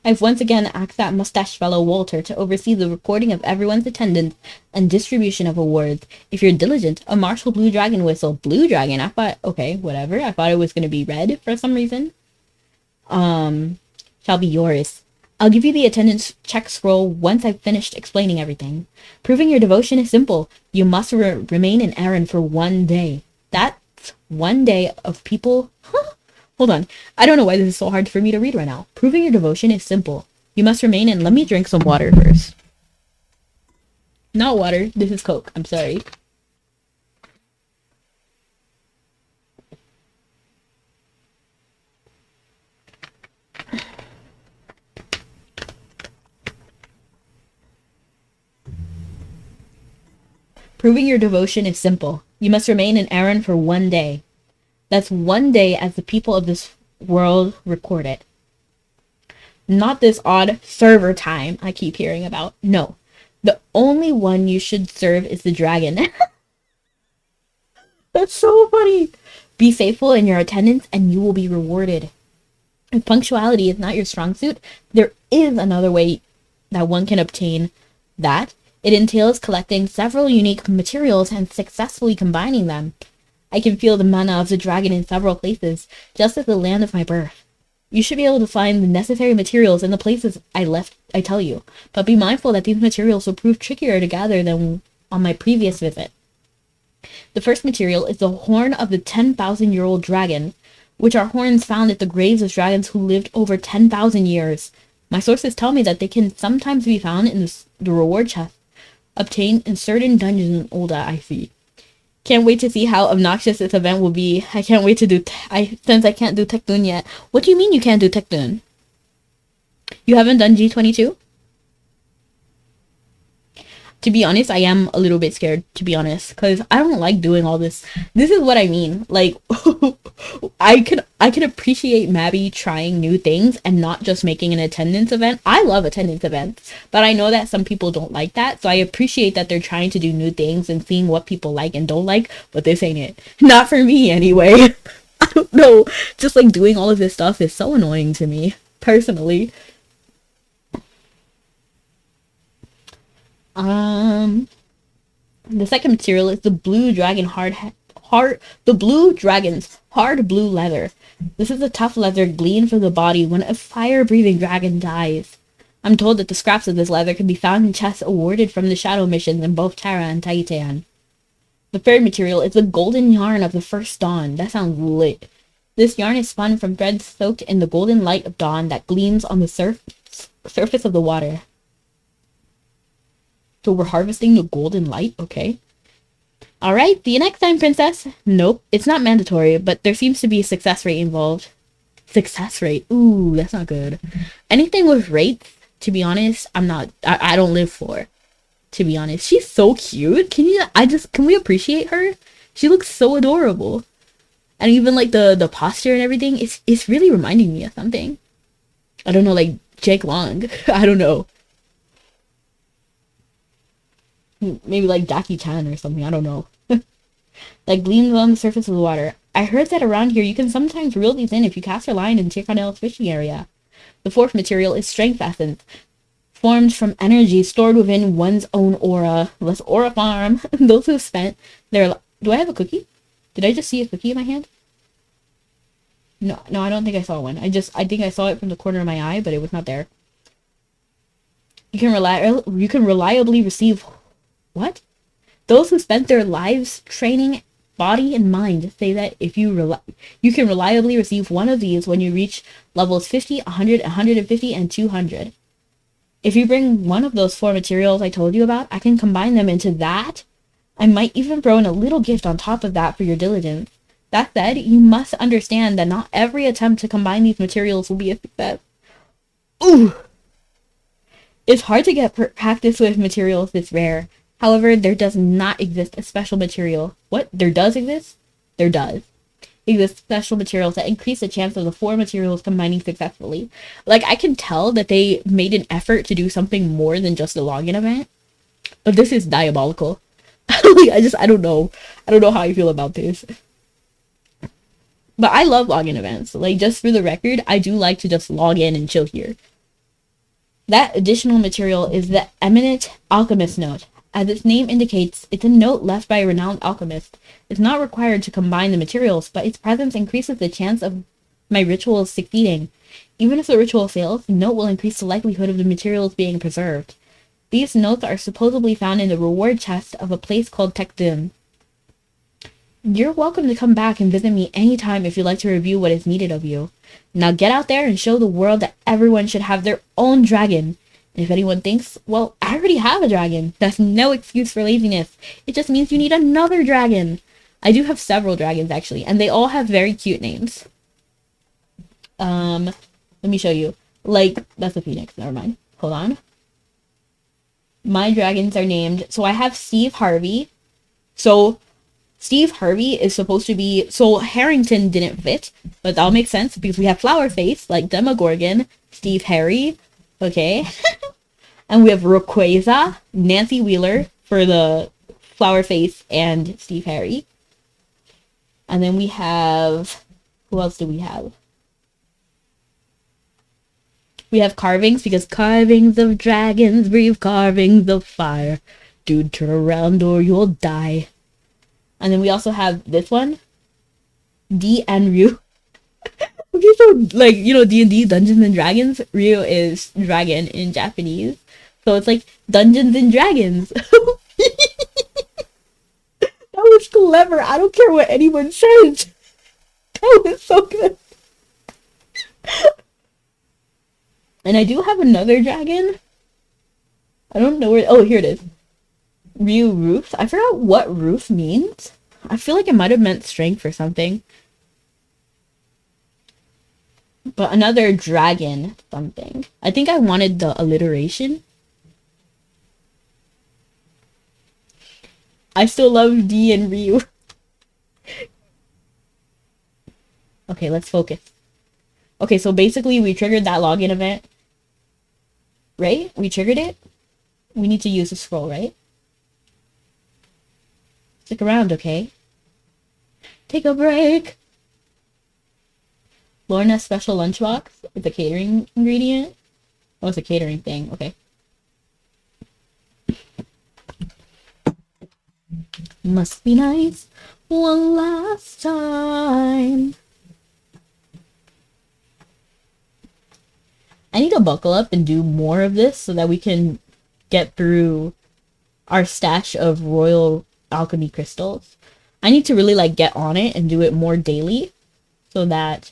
I've once again asked that mustache fellow Walter to oversee the recording of everyone's attendance and distribution of awards. If you're diligent, a martial blue dragon whistle. Blue dragon? I thought, okay, whatever. I thought it was going to be red for some reason. Shall be yours. I'll give you the attendance check scroll once I've finished explaining everything. Proving your devotion is simple. You must remain in Aaron for 1 day. That's 1 day of people... Hold on. I don't know why this is so hard for me to read right now. Proving your devotion is simple. You must remain in... Let me drink some water first. Not water. This is Coke. I'm sorry. Proving your devotion is simple. You must remain in Aaron for 1 day. That's 1 day as the people of this world record it. Not this odd server time I keep hearing about. No. The only one you should serve is the dragon. That's so funny. Be faithful in your attendance and you will be rewarded. If punctuality is not your strong suit, there is another way that one can obtain that. It entails collecting several unique materials and successfully combining them. I can feel the mana of the dragon in several places, just as the land of my birth. You should be able to find the necessary materials in the places I tell you, but be mindful that these materials will prove trickier to gather than on my previous visit. The first material is the horn of the 10,000-year-old dragon, which are horns found at the graves of dragons who lived over 10,000 years. My sources tell me that they can sometimes be found in the reward chest, obtained in certain dungeons in Olda, I see. Can't wait to see how obnoxious this event will be. I can't wait to do. Since I can't do Tekdun yet. What do you mean you can't do Tekdun? You haven't done G22? To be honest, I am a little bit scared, to be honest, because I don't like doing all this. This is what I mean. Like, I can appreciate Mabby trying new things and not just making an attendance event. I love attendance events, but I know that some people don't like that. So I appreciate that they're trying to do new things and seeing what people like and don't like, but this ain't it. Not for me anyway. I don't know. Just like doing all of this stuff is so annoying to me, personally. Um, the second material is the blue dragon the blue dragon's hard blue leather. This is a tough leather gleaned from the body when a fire-breathing dragon dies. I'm told that the scraps of this leather can be found in chests awarded from the shadow missions in both Terra and Titan. The third material is the golden yarn of the first dawn. That sounds lit. This yarn is spun from threads soaked in the golden light of dawn that gleams on the surface of the water. So we're harvesting the golden light, okay. Alright, see you next time, princess. Nope, it's not mandatory, but there seems to be a success rate involved. Success rate? Ooh, that's not good. Anything with rates, to be honest, I don't live for. To be honest. She's so cute. Can we appreciate her? She looks so adorable. And even like the posture and everything, it's really reminding me of something. I don't know, like Jake Long. I don't know. Maybe like Jackie Chan or something, I don't know. That gleams on the surface of the water. I heard that around here you can sometimes reel these in if you cast your line in Tirconell's fishing area. The fourth material is strength essence, formed from energy stored within one's own aura. Let's aura farm. Those who have spent their... Do I have a cookie? Did I just see a cookie in my hand? No, I don't think I saw one. I think I saw it from the corner of my eye, but it was not there. You can reliably receive... What? Those who spent their lives training body and mind say that if you can reliably receive one of these when you reach levels 50, 100, 150, and 200. If you bring one of those 4 materials I told you about, I can combine them into that. I might even throw in a little gift on top of that for your diligence. That said, you must understand that not every attempt to combine these materials will be a success. Ooh! It's hard to get practice with materials this rare. However, there does not exist a special material. What? There does exist? There does exist special materials that increase the chance of the 4 materials combining successfully. Like, I can tell that they made an effort to do something more than just a login event. But this is diabolical. I don't know. I don't know how I feel about this. But I love login events. Like, just for the record, I do like to just log in and chill here. That additional material is the Eminent Alchemist Note. As its name indicates, it's a note left by a renowned alchemist. It's not required to combine the materials, but its presence increases the chance of my rituals succeeding. Even if the ritual fails, the note will increase the likelihood of the materials being preserved. These notes are supposedly found in the reward chest of a place called Tekdun. You're welcome to come back and visit me anytime if you'd like to review what is needed of you. Now get out there and show the world that everyone should have their own dragon. If anyone thinks, well, I already have a dragon, that's no excuse for laziness. It just means you need another dragon. I do have several dragons, actually, and they all have very cute names. Let me show you. Like, that's a phoenix, never mind. Hold on. My dragons are named, so I have Steve Harvey. So, Steve Harvey is supposed to be, so Harrington didn't fit, but that'll make sense because we have Flower Face, like Demogorgon, Steve Harry, okay? And we have Rayquaza, Nancy Wheeler for the Flower Face and Steve Harry. And then we have, who else do we have? We have carvings, because carvings of dragons breathe carvings of fire. Dude, turn around or you'll die. And then we also have this one, D and Ryu. Okay, so, like, you know, D&D, Dungeons and Dragons, Ryu is dragon in Japanese. So it's like Dungeons and Dragons. That was clever. I don't care what anyone says. That was so good. And I do have another dragon. I don't know where... Oh, here it is. Ryu Roof. I forgot what roof means. I feel like it might have meant strength or something. But another dragon something. I think I wanted the alliteration. I still love D and Ryu. Okay, let's focus. Okay, so basically we triggered that login event. Right? We triggered it. We need to use the scroll, right? Stick around, okay? Take a break. Lorna's special lunchbox is a catering ingredient. Oh, it's a catering thing. Okay. Must be nice. One last time. I need to buckle up and do more of this so that we can get through our stash of royal alchemy crystals. I need to really like get on it and do it more daily so that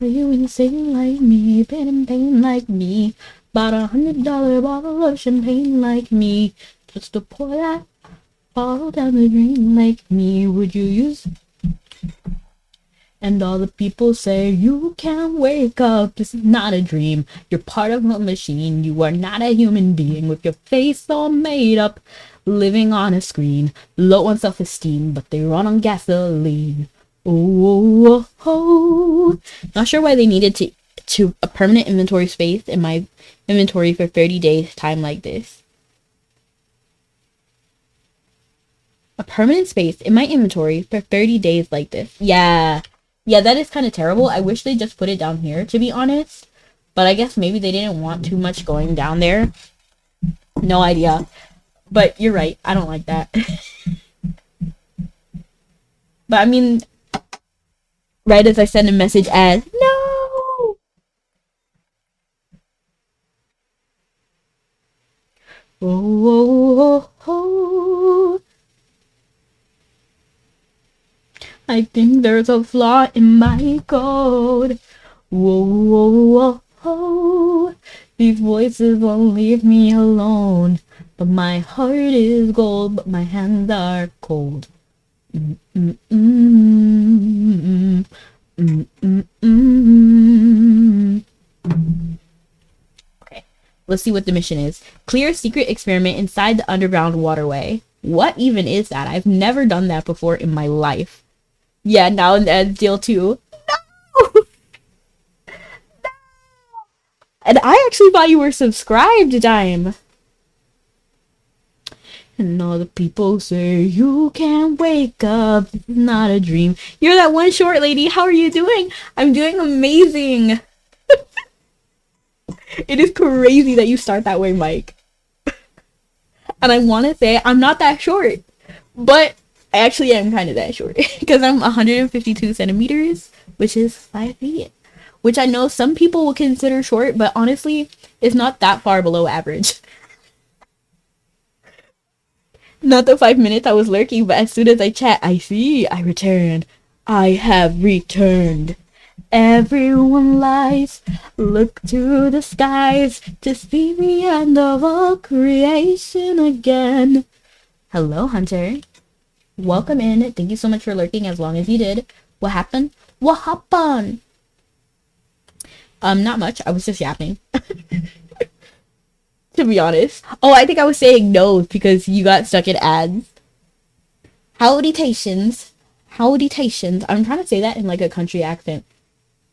are you insane like me, been in pain like me, bought $100 bottle of champagne like me, just to pour that fall down the drain like me, would you use? And all the people say, you can't wake up, this is not a dream. You're part of a machine, you are not a human being with your face all made up, living on a screen, low on self-esteem, but they run on gasoline. Oh, oh, oh. Not sure why they needed to a permanent inventory space in my inventory for 30 days time like this. A permanent space in my inventory for 30 days like this. Yeah. Yeah, that is kind of terrible. I wish they just put it down here, to be honest. But I guess maybe they didn't want too much going down there. No idea. But you're right. I don't like that. But I mean, right as I send a message as, no! Oh, oh, oh, oh. I think there's a flaw in my code. Whoa, whoa, whoa, whoa. These voices won't leave me alone. But my heart is gold, but my hands are cold. Mm, mm, mm, mm, mm, mm, mm. Okay, let's see what the mission is. Clear a secret experiment inside the underground waterway. What even is that? I've never done that before in my life. Yeah, now and deal 2. No! And I actually thought you were subscribed, Dime. And all the people say, you can't wake up, it's not a dream. You're that one short lady, how are you doing? I'm doing amazing. It is crazy that you start that way, Mike. And I want to say, I'm not that short. But I actually am kind of that short. Because I'm 152 centimeters, which is 5 feet. Which I know some people will consider short, but honestly, it's not that far below average. Not the 5 minutes I was lurking, but as soon as I chat, I see, I returned. I have returned. Everyone lies, look to the skies to see the end of all creation again. Hello, Hunter. Welcome in. Thank you so much for lurking as long as you did. What happened? What happened? Not much. I was just yapping. To be honest. Oh, I think I was saying no because you got stuck in ads. Howdy-tations. Howdy-tations. I'm trying to say that in like a country accent.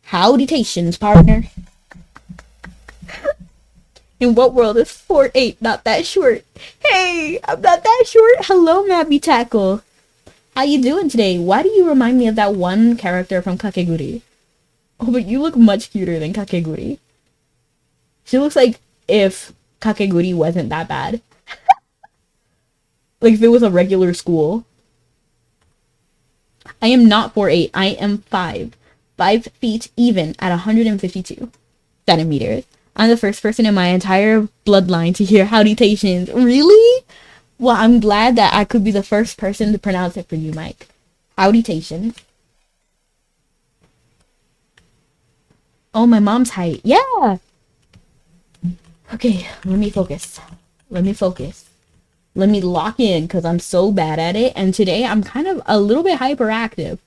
Howdy-tations, partner. In what world is 4'8" not that short? Hey, I'm not that short. Hello, Mabby Tackle. How you doing today? Why do you remind me of that one character from Kakeguri? Oh, but you look much cuter than Kakeguri. She looks like if Kakeguri wasn't that bad. Like if it was a regular school. I am not 4'8". I am 5. 5 feet even at 152 centimeters. I'm the first person in my entire bloodline to hear howdy-tations. Really? Well, I'm glad that I could be the first person to pronounce it for you, Mike. Howdy-tations. Oh, my mom's height. Yeah. Okay, let me focus. Let me focus. Let me lock in because I'm so bad at it. And today I'm kind of a little bit hyperactive.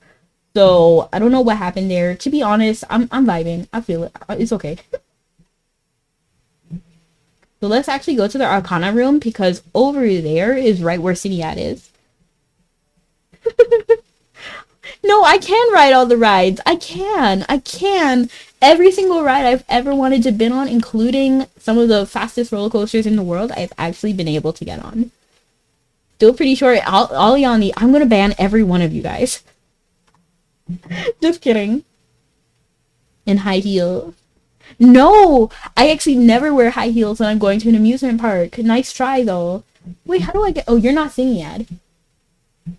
So I don't know what happened there. To be honest, I'm vibing. I feel it. It's okay. So let's actually go to the Arcana room because over there is right where Cinead is. No, I can ride all the rides. I can. I can. Every single ride I've ever wanted to been on, including some of the fastest roller coasters in the world, I've actually been able to get on. Still pretty sure all y'all need. I'm gonna ban every one of you guys. Just kidding. In high heels. No, I actually never wear high heels when I'm going to an amusement park. Nice try though. Wait, how do I get? Oh, you're not singing yet.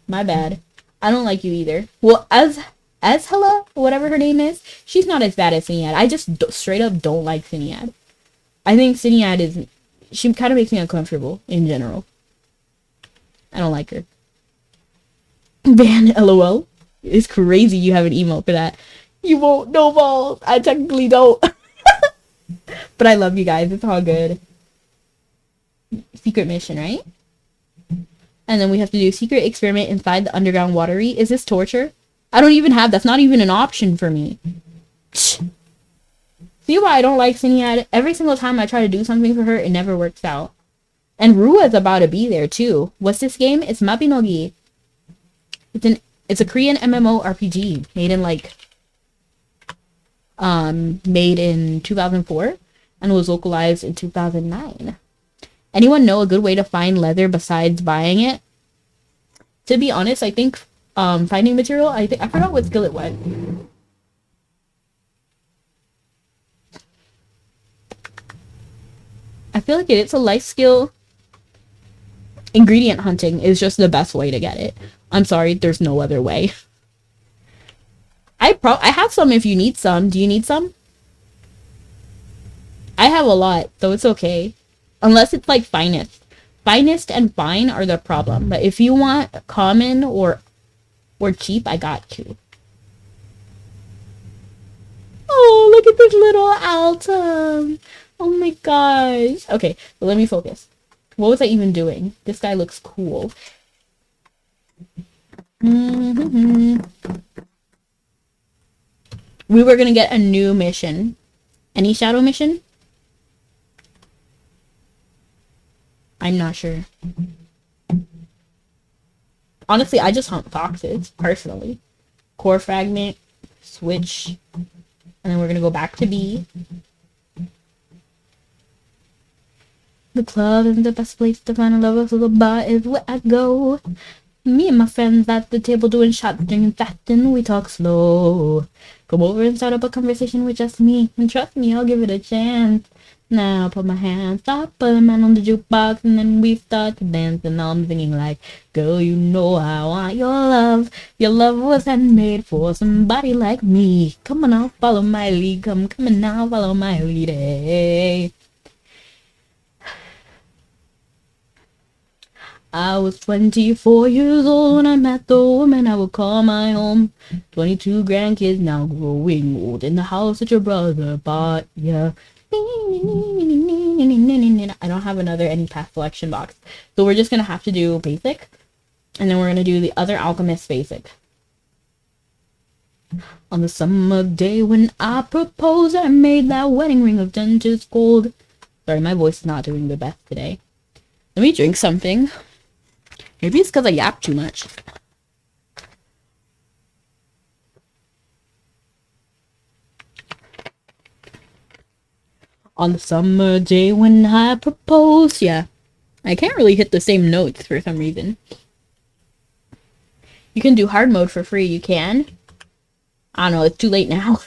My bad. I don't like you either. Well, as Hella, whatever her name is, she's not as bad as Cinead. I just straight up don't like Cinead. I think Cinead is, she kind of makes me uncomfortable in general. I don't like her. Ban LOL. It's crazy you have an emote for that. You won't, no balls. I technically don't. But I love you guys. It's all good. Secret mission, right? And then we have to do secret experiment inside the underground watery. Is this torture? I don't even have, that's not even an option for me. See why I don't like Cinead? Every single time I try to do something for her, it never works out. And Rua's about to be there too. What's this game? It's Mabinogi. It's a Korean MMORPG made in 2004 and was localized in 2009. Anyone know a good way to find leather besides buying it? To be honest, I think finding material, I forgot what skill it was. I feel like it's a life skill. Ingredient hunting is just the best way to get it. I'm sorry, there's no other way. I have some if you need some. Do you need some? I have a lot, so it's okay. Unless it's like finest. Finest and fine are the problem. But if you want common or cheap, I got you. Oh, look at this little Altum. Oh my gosh. Okay, so let me focus. What was I even doing? This guy looks cool. We were gonna get a new mission. Any shadow mission? I'm not sure. Honestly, I just hunt foxes, personally. Core fragment, switch, and then we're gonna go back to B. The club is the best place to find a lover, so the bar is where I go. Me and my friends at the table doing shots, drinking fast, and we talk slow. Come over and start up a conversation with just me, and trust me, I'll give it a chance. Now put my hands up, put a man on the jukebox, and then we start to dance, and I'm singing like, girl, you know I want your love. Your love was handmade for somebody like me. Come on now, follow my lead. Come on now, follow my lead. Hey. I was 24 years old when I met the woman I would call my home. 22 grandkids now growing old in the house that your brother bought. Yeah. I don't have another any path selection box. So we're just going to have to do basic. And then we're going to do the other alchemist basic. On the summer day when I proposed, I made that wedding ring of dentist gold. Sorry, my voice is not doing the best today. Let me drink something. Maybe it's because I yap too much. On the summer day when I proposed. Yeah. I can't really hit the same notes for some reason. You can do hard mode for free. You can. I don't know. It's too late now.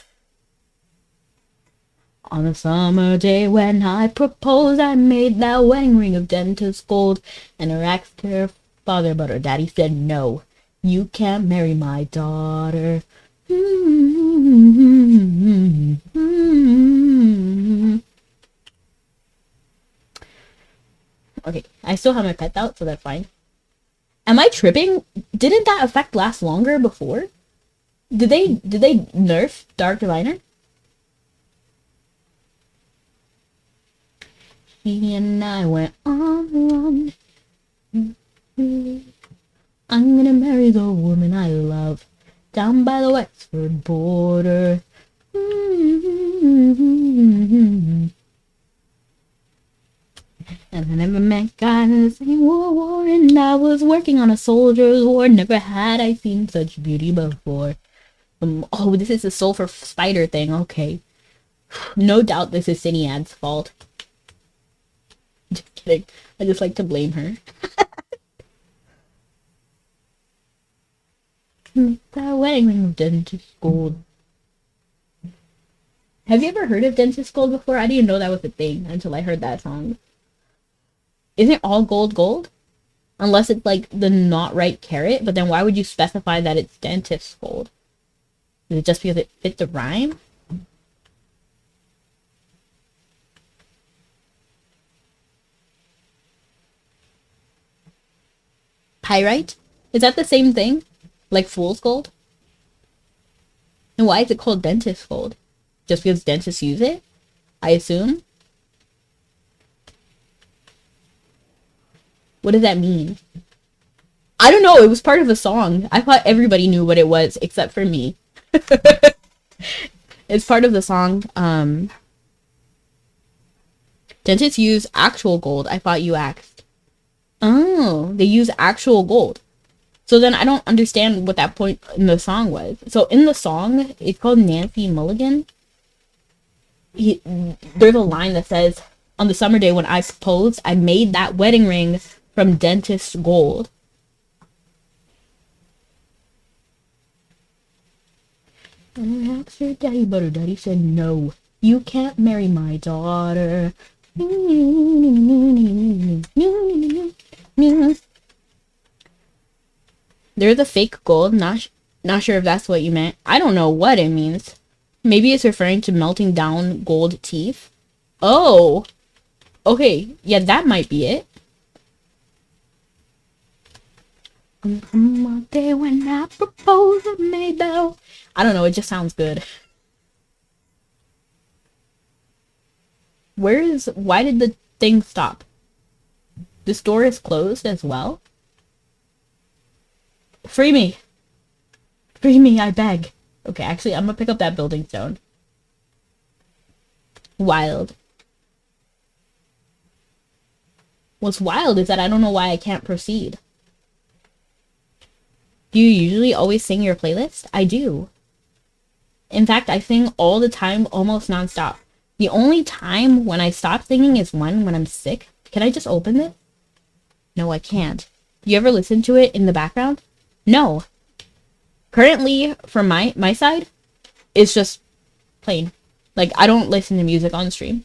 On the summer day when I proposed, I made that wedding ring of dentist gold. And her asked her father, but her daddy said no. You can't marry my daughter. Okay, I still have my pet out, so that's fine. Am I tripping? Didn't that effect last longer before? Did they nerf Dark Diviner? and I went on the run. I'm gonna marry the woman I love down by the Wexford border. And I never met God in the same war, and I was working on a soldier's war. Never had I seen such beauty before. Oh, this is the sulfur spider thing. Okay. No doubt this is Cinead's fault. Just kidding. I just like to blame her. That wedding ring of dentist gold. Have you ever heard of dentist gold before? I didn't know that was a thing until I heard that song. Isn't all gold gold? Unless it's like the not right carat, but then why would you specify that it's dentist gold? Is it just because it fit the rhyme? Pyrite? Is that the same thing? Like fool's gold? And why is it called dentist gold? Just because dentists use it? I assume? What does that mean? I don't know, it was part of a song. I thought everybody knew what it was, except for me. It's part of the song. Dentists use actual gold. I thought you asked. Oh, they use actual gold. So then I don't understand what that point in the song was. So in the song, it's called Nancy Mulligan. There's a line that says, on the summer day when I proposed, I made that wedding ring from dentist gold. And I asked her daddy, but her daddy said no. You can't marry my daughter. There's a fake gold. Not sure if that's what you meant. I don't know what it means. Maybe it's referring to melting down gold teeth. Oh. Okay. Yeah, that might be it. On day when I propose to Maybell. I don't know. It just sounds good. Why did the thing stop? This door is closed as well? Free me! Free me, I beg. Okay, actually, I'm gonna pick up that building stone. Wild. What's wild is that I don't know why I can't proceed. Do you usually always sing your playlist? I do. In fact, I sing all the time, almost nonstop. The only time when I stop singing is when I'm sick. Can I just open this? No, I can't. Do you ever listen to it in the background? No. Currently, from my side, it's just plain. Like, I don't listen to music on stream.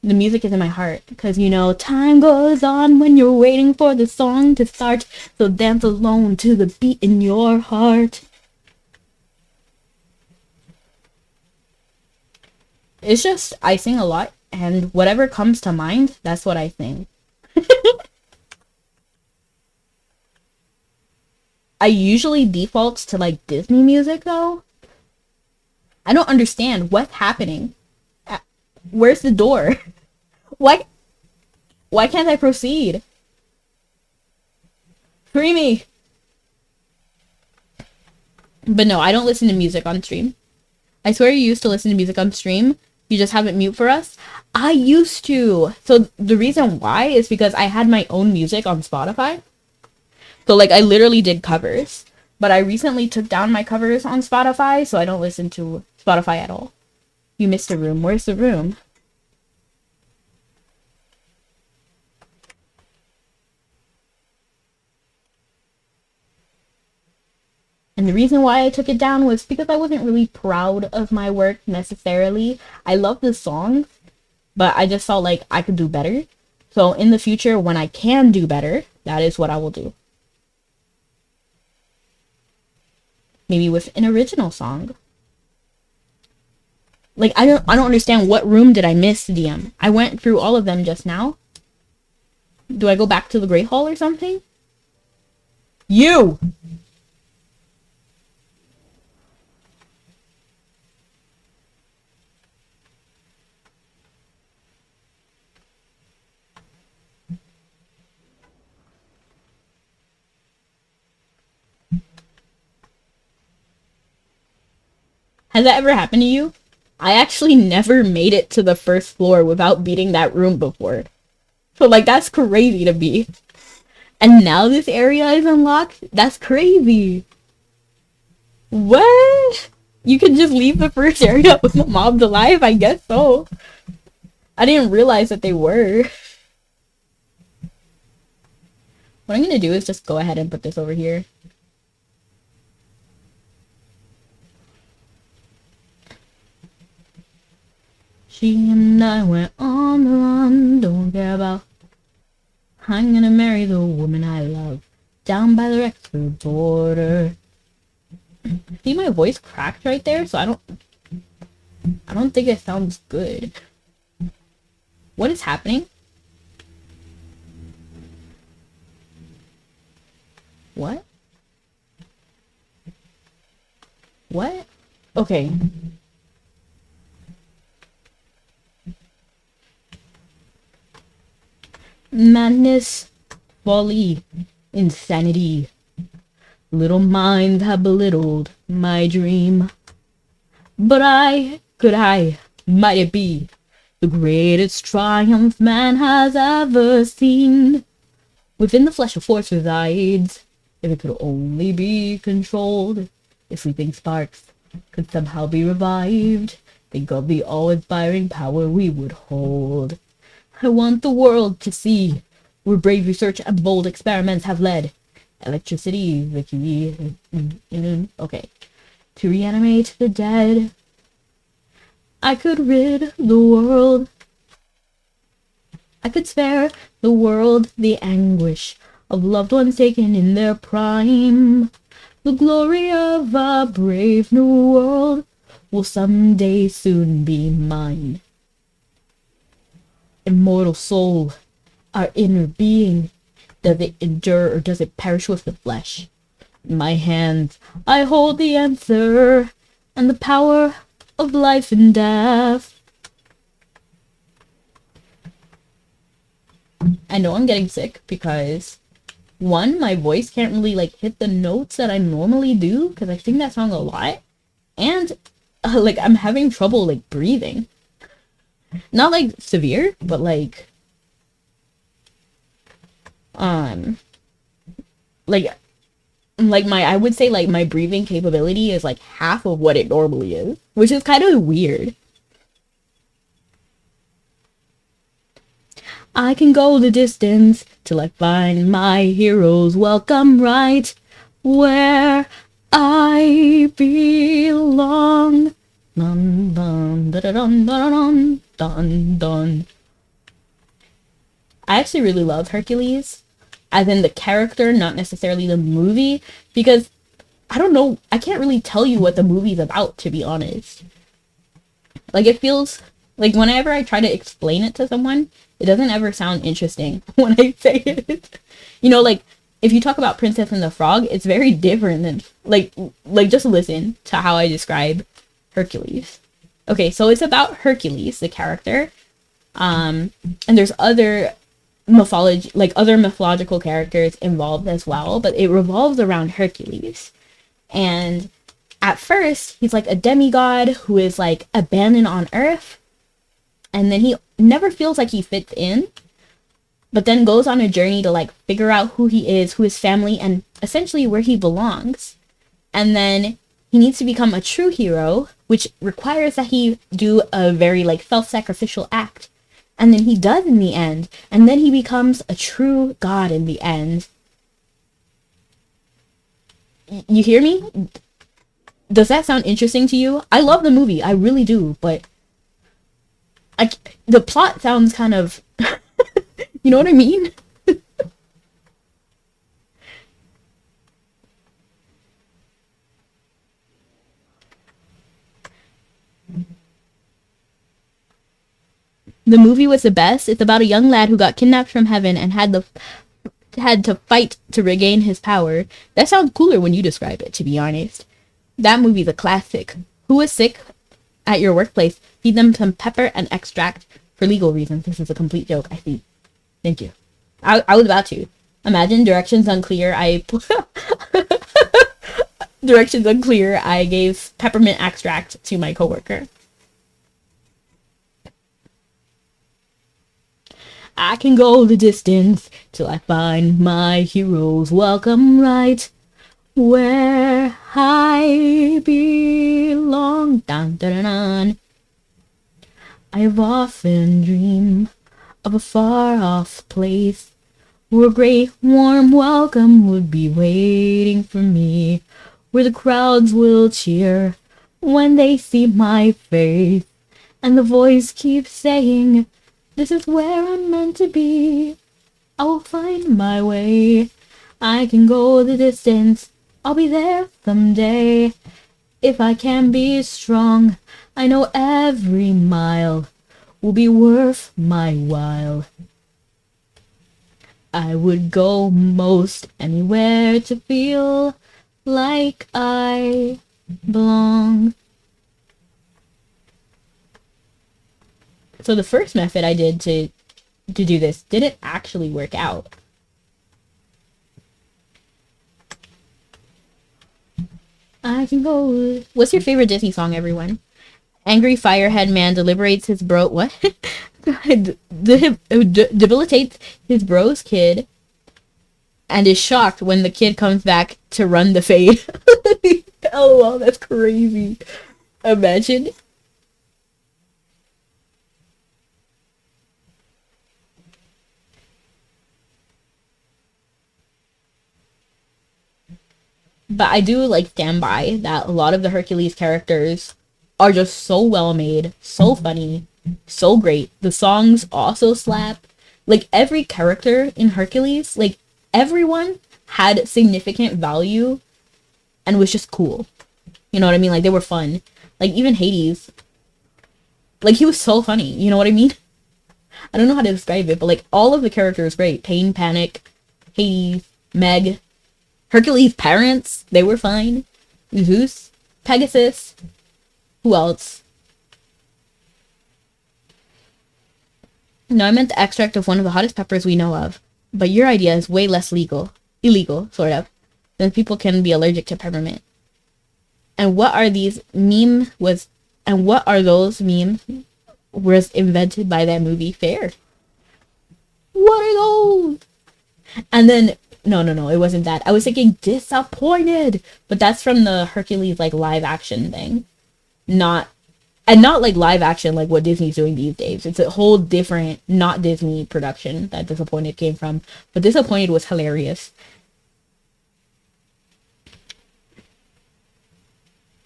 The music is in my heart. Because, you know, time goes on when you're waiting for the song to start. So dance alone to the beat in your heart. It's just, I sing a lot. And whatever comes to mind, that's what I sing. I usually default to, like, Disney music, though. I don't understand what's happening. Where's the door? Why can't I proceed? Free me! But no, I don't listen to music on stream. I swear you used to listen to music on stream. You just have it mute for us. I used to. So the reason why is because I had my own music on Spotify. So, like, I literally did covers. But I recently took down my covers on Spotify, so I don't listen to Spotify at all. You missed a room. Where's the room? And the reason why I took it down was because I wasn't really proud of my work necessarily. I love the songs, but I just felt like I could do better. So in the future, when I can do better, that is what I will do. Maybe with an original song. Like, I don't understand, what room did I miss, DM? I went through all of them just now. Do I go back to the Great Hall or something? You! Has that ever happened to you? I actually never made it to the first floor without beating that room before. So, like, that's crazy to me. And now this area is unlocked? That's crazy. What? You can just leave the first area with the mobs alive? I guess so. I didn't realize that they were. What I'm gonna do is just go ahead and put this over here. She and I went on the run, don't care about. I'm gonna marry the woman I love, down by the Rexford border. See, my voice cracked right there, so I don't think it sounds good. What is happening? What? What? Okay. Madness, folly, insanity. Little minds have belittled my dream. But might it be, the greatest triumph man has ever seen. Within the flesh a force resides, if it could only be controlled. If sleeping sparks could somehow be revived, think of the awe-inspiring power we would hold. I want the world to see where brave research and bold experiments have led. Electricity, the key. Okay. To reanimate the dead. I could rid the world. I could spare the world the anguish of loved ones taken in their prime. The glory of a brave new world will someday soon be mine. Immortal soul, our inner being, does it endure or does it perish with the flesh? In my hands I hold the answer and the power of life and death. I know I'm getting sick because, one, my voice can't really like hit the notes that I normally do because I sing that song a lot, and like I'm having trouble like breathing. Not like severe, but like like my, I would say like my breathing capability is like half of what it normally is, which is kind of weird. I can go the distance till I find my heroes welcome right where I belong. Dun dun dun dun dun dun dun. I actually really love Hercules, as in the character, not necessarily the movie, because I don't know, I can't really tell you what the movie's about, to be honest. Like, it feels like whenever I try to explain it to someone, it doesn't ever sound interesting when I say it. You know, like, if you talk about Princess and the Frog, it's very different than, like just listen to how I describe Hercules. Okay, so it's about Hercules, the character. And there's other other mythological characters involved as well, but it revolves around Hercules. And at first, he's like a demigod who is like abandoned on Earth, and then he never feels like he fits in, but then goes on a journey to like figure out who he is, who his family, and essentially where he belongs. And then he needs to become a true hero, which requires that he do a very like self-sacrificial act. And then he does in the end, and then he becomes a true god in the end. You hear me? Does that sound interesting to you? I love the movie, I really do, but the plot sounds kind of, you know what I mean? The movie was the best. It's about a young lad who got kidnapped from heaven and had to fight to regain his power. That sounds cooler when you describe it, to be honest. That movie's a classic. Who is sick at your workplace? Feed them some pepper and extract for legal reasons. This is a complete joke, I see. Thank you. I was about to. Imagine directions unclear. Directions unclear. I gave peppermint extract to my coworker. I can go the distance till I find my heroes. Welcome right where I belong. Dun, dun, dun, dun. I've often dreamed of a far-off place where a great warm welcome would be waiting for me, where the crowds will cheer when they see my face, and the voice keeps saying, "This is where I'm meant to be. I will find my way. I can go the distance. I'll be there someday. If I can be strong, I know every mile will be worth my while. I would go most anywhere to feel like I belong." So the first method I did to do this didn't actually work out. I can go. What's your favorite Disney song, everyone? Angry firehead man deliberates his bro. What? Debilitates his bro's kid and is shocked when the kid comes back to run the fade. LOL, that's crazy. Imagine. But I do like stand by that a lot of the Hercules characters are just so well made, so funny, so great. The songs also slap. Like every character in Hercules, like everyone had significant value and was just cool. You know what I mean? Like they were fun. Like even Hades, like he was so funny. You know what I mean? I don't know how to describe it, but like all of the characters great. Pain, Panic, Hades, Meg, Hercules' parents, they were fine. Zeus, Pegasus, who else? No, I meant the extract of one of the hottest peppers we know of. But your idea is way less illegal, sort of, than people can be allergic to peppermint. And what are these and what are those memes was invented by that movie Fair? What are those? And then no, it wasn't that. I was thinking disappointed, but that's from the Hercules like live action thing, not not like live action like what Disney's doing these days. It's a whole different, not Disney production that Disappointed came from. But Disappointed was hilarious.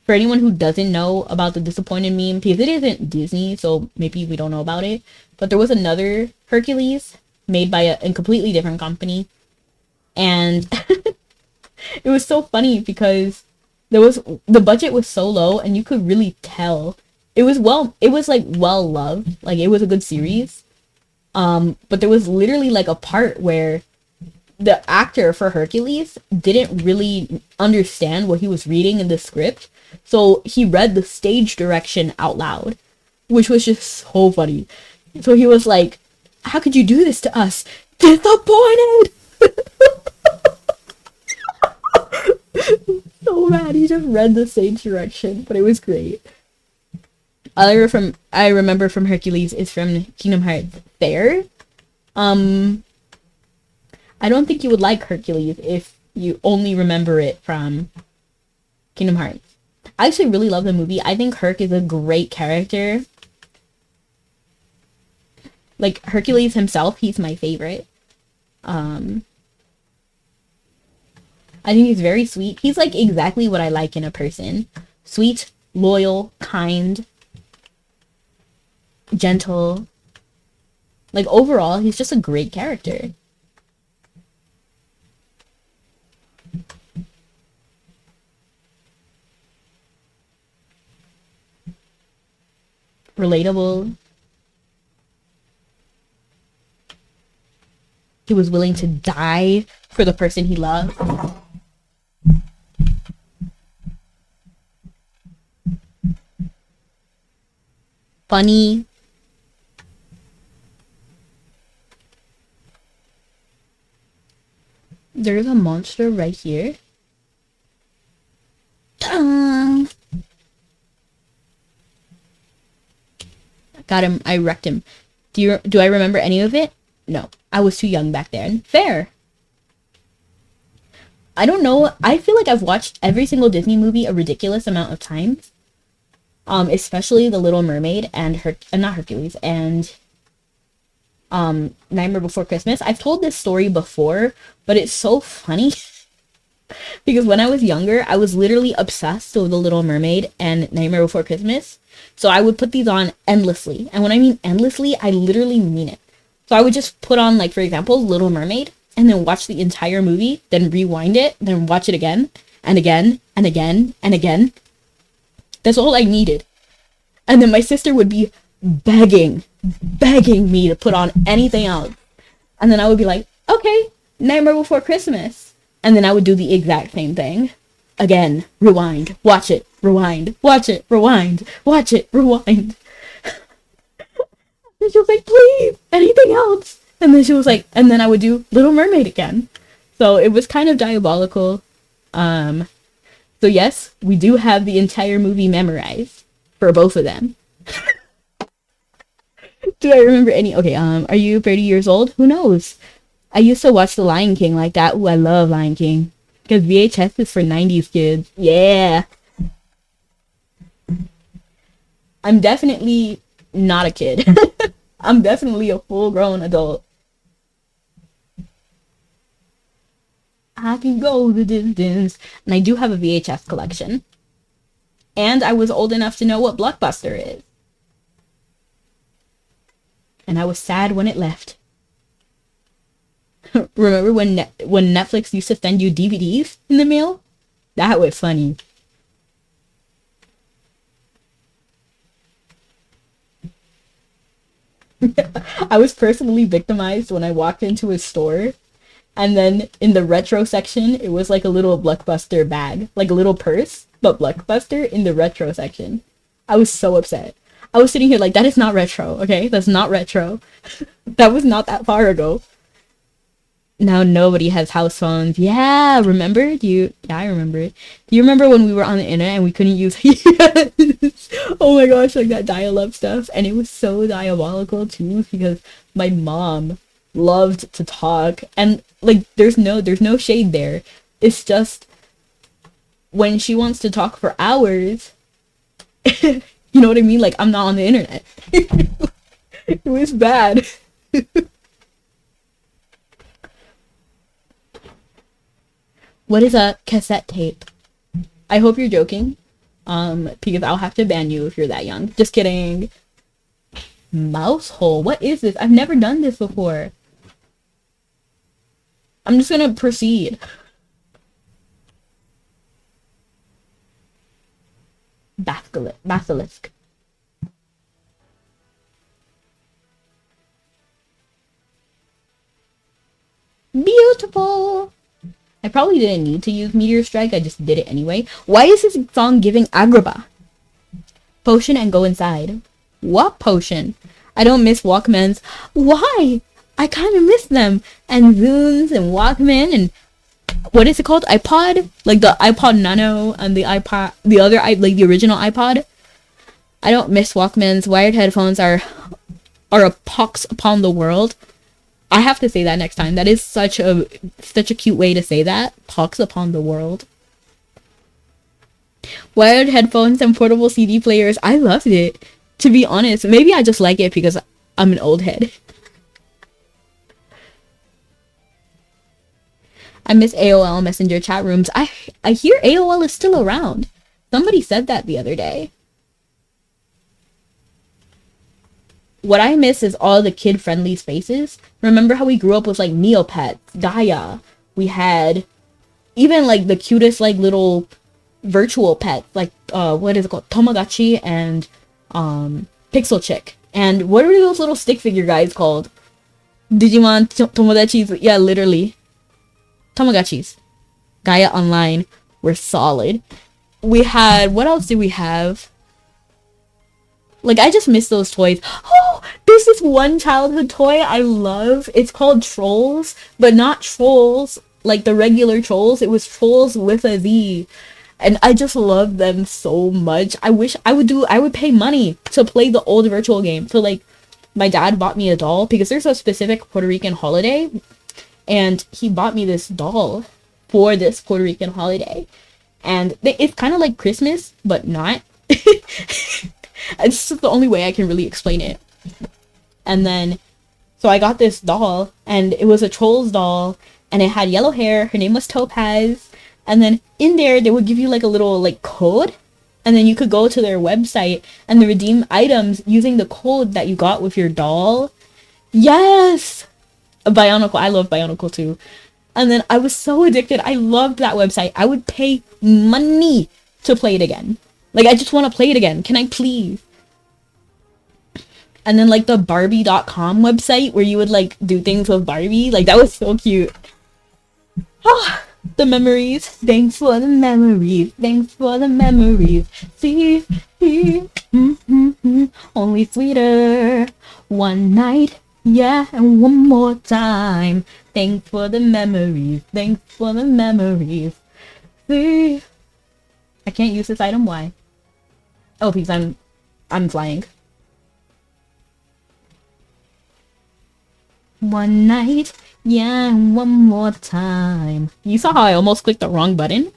For anyone who doesn't know about the Disappointed meme, because it isn't Disney, so maybe we don't know about it. But there was another Hercules made by a completely different company, and it was so funny because the budget was so low and you could really tell it was like well loved, like it was a good series. But there was literally like a part where the actor for Hercules didn't really understand what he was reading in the script, so he read the stage direction out loud, which was just so funny. So he was like, "How could you do this to us? Disappointed!" So bad. He just read the stage direction, but it was great. I remember from Hercules is from Kingdom Hearts Fair. Um, I don't think you would like Hercules if you only remember it from Kingdom Hearts. I actually really love the movie. I think Herc is a great character. Like Hercules himself, he's my favorite. Um, I think he's very sweet. He's like exactly what I like in a person. Sweet, loyal, kind, gentle. Like overall, he's just a great character. Relatable. He was willing to die for the person he loved. Funny. There's a monster right here. Got him. I wrecked him. Do I remember any of it? No. I was too young back then. Fair. I don't know. I feel like I've watched every single Disney movie a ridiculous amount of times. Especially The Little Mermaid and not Hercules and Nightmare Before Christmas. I've told this story before, but it's so funny because when I was younger, I was literally obsessed with The Little Mermaid and Nightmare Before Christmas. So I would put these on endlessly. And when I mean endlessly, I literally mean it. So I would just put on, like, for example, Little Mermaid, and then watch the entire movie, then rewind it, then watch it again, and again, and again, and again. That's all I needed. And then my sister would be begging me to put on anything else. And then I would be like, okay, Nightmare Before Christmas. And then I would do the exact same thing. Again, rewind, watch it, rewind, watch it, rewind, watch it, rewind. And she was like, please, anything else. And then she was like, and then I would do Little Mermaid again. So it was kind of diabolical. So yes, we do have the entire movie memorized for both of them. Do I remember any? Okay, are you 30 years old? Who knows? I used to watch The Lion King like that. Ooh, I love Lion King. Because VHS is for 90s kids. Yeah. I'm definitely not a kid. I'm definitely a full-grown adult. I can go the distance. And I do have a VHS collection. And I was old enough to know what Blockbuster is. And I was sad when it left. Remember when Netflix used to send you DVDs in the mail? That was funny. I was personally victimized when I walked into a store, and then in the retro section, it was like a little Blockbuster bag, like a little purse, but Blockbuster in the retro section. I was so upset. I was sitting here like, that is not retro, okay? That's not retro. That was not that far ago. Now nobody has house phones. Yeah, remember? Yeah, I remember it. Do you remember when we were on the internet and we couldn't use yes. Oh my gosh, like that dial-up stuff. And it was so diabolical too because my mom loved to talk and like there's no shade there. It's just when she wants to talk for hours, you know what I mean? Like I'm not on the internet. It was bad. What is a cassette tape? I hope you're joking. Because I'll have to ban you if you're that young. Just kidding. Mouse hole. What is this? I've never done this before. I'm just gonna proceed. Basilisk. Beautiful. I probably didn't need to use Meteor Strike, I just did it anyway. Why is this song giving Agrabah? Potion and go inside. What potion? I don't miss Walkmans. Why? I kind of miss them. And Zunes and Walkman and... What is it called? iPod? Like the iPod Nano and the iPod... The other, like the original iPod? I don't miss Walkmans. Wired headphones are a pox upon the world. I have to say that next time. That is such a cute way to say that. Pox upon the world. Wired headphones and portable CD players. I loved it. To be honest, maybe I just like it because I'm an old head. I miss AOL Messenger chat rooms. I hear AOL is still around. Somebody said that the other day. What I miss is all the kid-friendly spaces. Remember how we grew up with like Neopets, Gaia. We had even like the cutest like little virtual pets, like what is it called? Tamagotchi and Pixel Chick. And what are those little stick figure guys called? Digimon Tomodachis. Yeah, literally. Tamagotchis. Gaia Online were solid. We had, what else did we have? Like, I just miss those toys. Oh, there's this one childhood toy I love. It's called Trolls, but not Trolls like the regular Trolls. It was Trolls with a Z. And I just love them so much. I wish I would pay money to play the old virtual game. So like my dad bought me a doll because there's a specific Puerto Rican holiday, and he bought me this doll for this Puerto Rican holiday. And it's kind of like Christmas, but not. It's just the only way I can really explain it. And then, so I got this doll, and it was a Trolls doll, and it had yellow hair. Her name was Topaz. And then in there, they would give you like a little like code, and then you could go to their website and redeem items using the code that you got with your doll. Yes! Bionicle. I love Bionicle too. And then I was so addicted. I loved that website. I would pay money to play it again. Like, I just want to play it again. Can I please? And then like the Barbie.com website where you would like do things with Barbie. Like, that was so cute. Ah, the memories. Thanks for the memories. Thanks for the memories. See, only sweeter. One night. Yeah, and one more time. Thanks for the memories. Thanks for the memories. See, I can't use this item. Why? Oh, because I'm flying. One night, yeah, and one more time. You saw how I almost clicked the wrong button?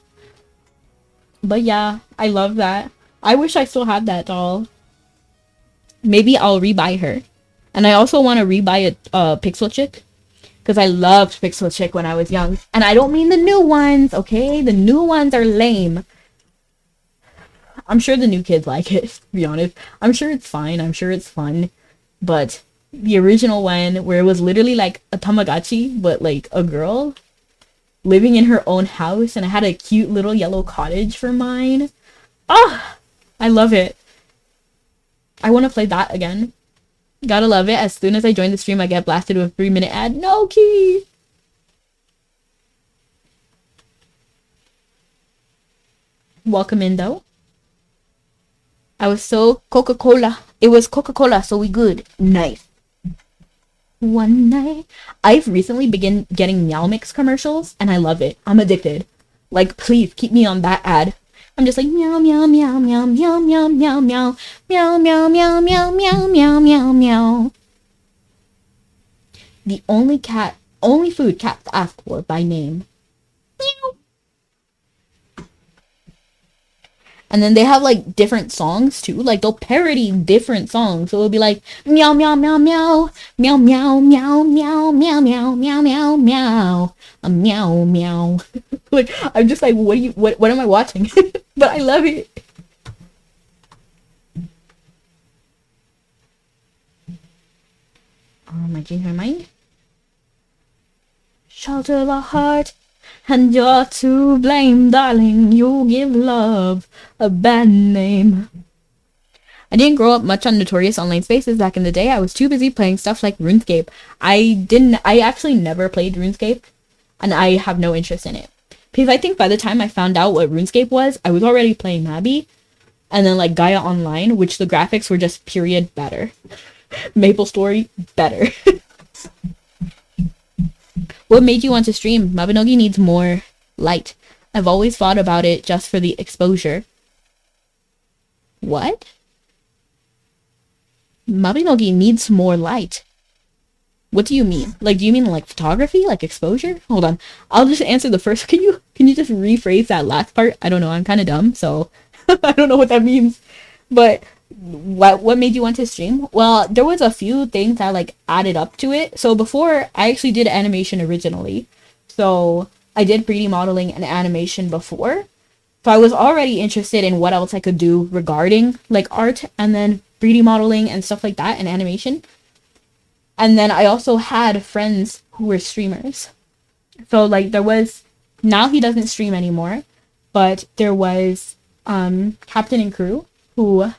But yeah, I love that. I wish I still had that doll. Maybe I'll rebuy her. And I also want to rebuy a Pixel Chick. Because I loved Pixel Chick when I was young. And I don't mean the new ones, okay? The new ones are lame. I'm sure the new kids like it, to be honest. I'm sure it's fine. I'm sure it's fun. But the original one, where it was literally like a Tamagotchi, but like a girl living in her own house, and I had a cute little yellow cottage for mine. Oh, I love it. I want to play that again. Gotta love it. As soon as I join the stream, I get blasted with a 3-minute ad. No key! Welcome in, though. I was so Coca-Cola. It was Coca-Cola, so we good. Nice. One night. I've recently begun getting Meow Mix commercials, and I love it. I'm addicted. Like, please, keep me on that ad. I'm just like meow meow meow meow meow meow meow meow meow meow meow meow meow meow meow meow. The only food cats ask for by name. Meow. And then they have like different songs too. Like they'll parody different songs. So it'll be like meow meow meow meow meow meow meow meow meow meow meow meow meow a meow meow. Like I'm just like what am I watching? But I love it. Am I changing my mind? Shelter the heart, and you're to blame, darling. You give love a bad name. I didn't grow up much on notorious online spaces back in the day. I was too busy playing stuff like RuneScape. I actually never played RuneScape, and I have no interest in it. Because I think by the time I found out what RuneScape was, I was already playing Mabby, and then like Gaia Online, which the graphics were just period better. Maple Story, better. What made you want to stream? Mabinogi needs more light. I've always thought about it just for the exposure. What? Mabinogi needs more light. What do you mean? Like, do you mean like photography? Like exposure? Hold on. I'll just answer the first. Can you just rephrase that last part? I don't know. I'm kind of dumb, so I don't know what that means. But what made you want to stream? Well, there was a few things that like added up to it. So before, I actually did animation originally. So I did 3D modeling and animation before. So I was already interested in what else I could do regarding like art and then 3D modeling and stuff like that and animation. And then I also had friends who were streamers. So like there was, now he doesn't stream anymore, but there was Captain and Crew who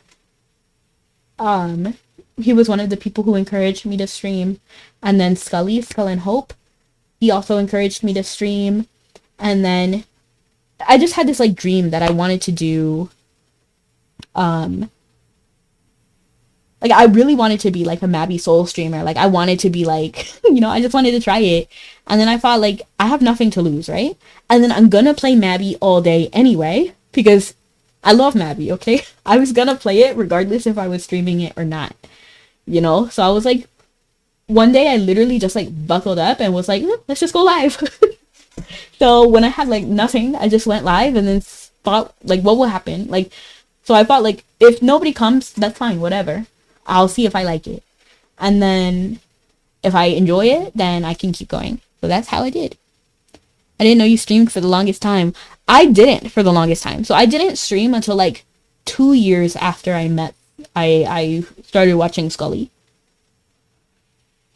he was one of the people who encouraged me to stream. And then Skull and Hope, he also encouraged me to stream. And then I just had this like dream that I wanted to do like I really wanted to be like a Mabby Soul streamer. Like I wanted to be like, you know, I just wanted to try it. And then I thought like I have nothing to lose, right? And then I'm gonna play Mabby all day anyway. because I love Mabby, okay? I was gonna play it regardless if I was streaming it or not, you know? So I was like, one day I literally just like buckled up and was like, let's just go live. So when I had like nothing, I just went live and then thought like, what will happen? Like, so I thought like, if nobody comes, that's fine, whatever. I'll see if I like it. And then if I enjoy it, then I can keep going. So that's how I did. I didn't know you streamed for the longest time. I didn't for the longest time. So I didn't stream until like 2 years after I started watching Scully.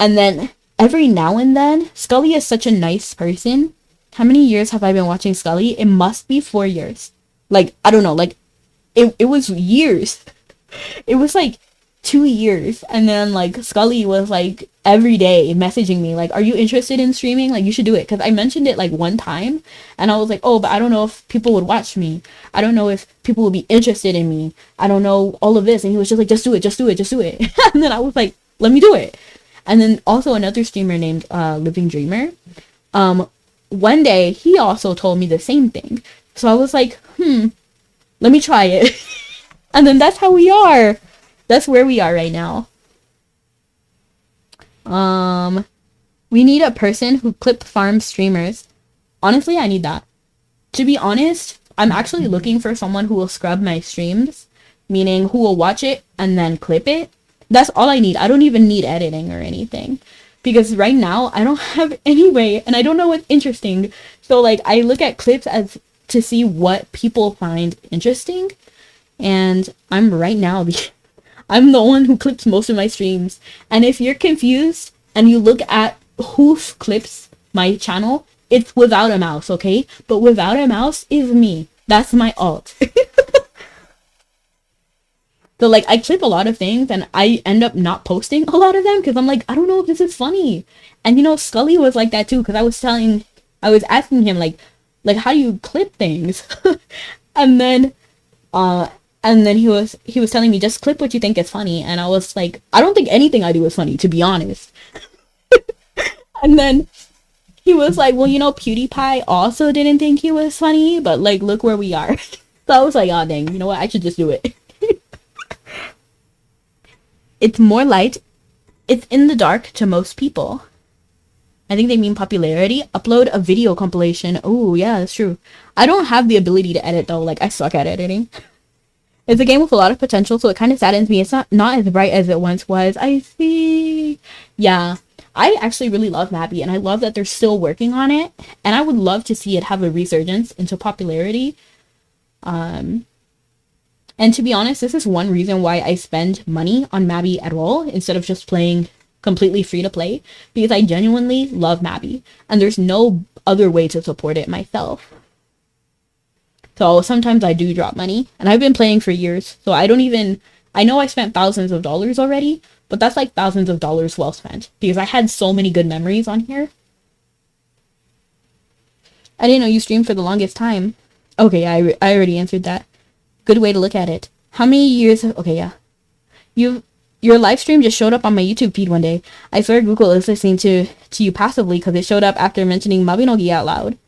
And then every now and then, Scully is such a nice person. How many years have I been watching Scully? It must be 4 years. Like, I don't know, like it was years. It was like 2 years. And then like Scully was like every day messaging me like, are you interested in streaming? Like, you should do it. Because I mentioned it like one time and I was like, oh, but I don't know if people would watch me. I don't know if people would be interested in me. I don't know all of this. And he was just like, just do it, just do it, just do it. And then I was like, let me do it. And then also another streamer named Living Dreamer. One day he also told me the same thing. So I was like, let me try it. And then that's how we are. That's where we are right now. We need a person who clip farm streamers. Honestly, I need that. To be honest, I'm actually looking for someone who will scrub my streams, meaning who will watch it and then clip it. That's all I need. I don't even need editing or anything. Because right now, I don't have any way, and I don't know what's interesting. So, like, I look at clips as to see what people find interesting. And I'm right now I'm the one who clips most of my streams. And if you're confused and you look at who clips my channel, it's Without a Mouse, okay? But Without a Mouse is me. That's my alt. So like I clip a lot of things and I end up not posting a lot of them because I'm like, I don't know if this is funny. And you know, Scully was like that too because I was asking him like how do you clip things? and then he was telling me just clip what you think is funny, and I was like, I don't think anything I do is funny, to be honest. And then he was like, well, you know, PewDiePie also didn't think he was funny, but like look where we are. So I was like, oh dang, you know what, I should just do it. It's more light. It's in the dark to most people. I think they mean popularity. Upload a video compilation. Oh, yeah, that's true. I don't have the ability to edit, though. Like, I suck at editing. It's a game with a lot of potential, so it kind of saddens me. It's not as bright as it once was. I see. Yeah. I actually really love Mabby, and I love that they're still working on it. And I would love to see it have a resurgence into popularity. And to be honest, this is one reason why I spend money on Mabby at all instead of just playing completely free to play, because I genuinely love Mabby and there's no other way to support it myself. So sometimes I do drop money, and I've been playing for years, so I know I spent thousands of dollars already, but that's like thousands of dollars well spent because I had so many good memories on here. I didn't know you streamed for the longest time. Okay, I already answered that. Good way to look at it. How many years? Okay, yeah. Your live stream just showed up on my YouTube feed one day. I swear Google is listening to you passively because it showed up after mentioning Mabinogi out loud.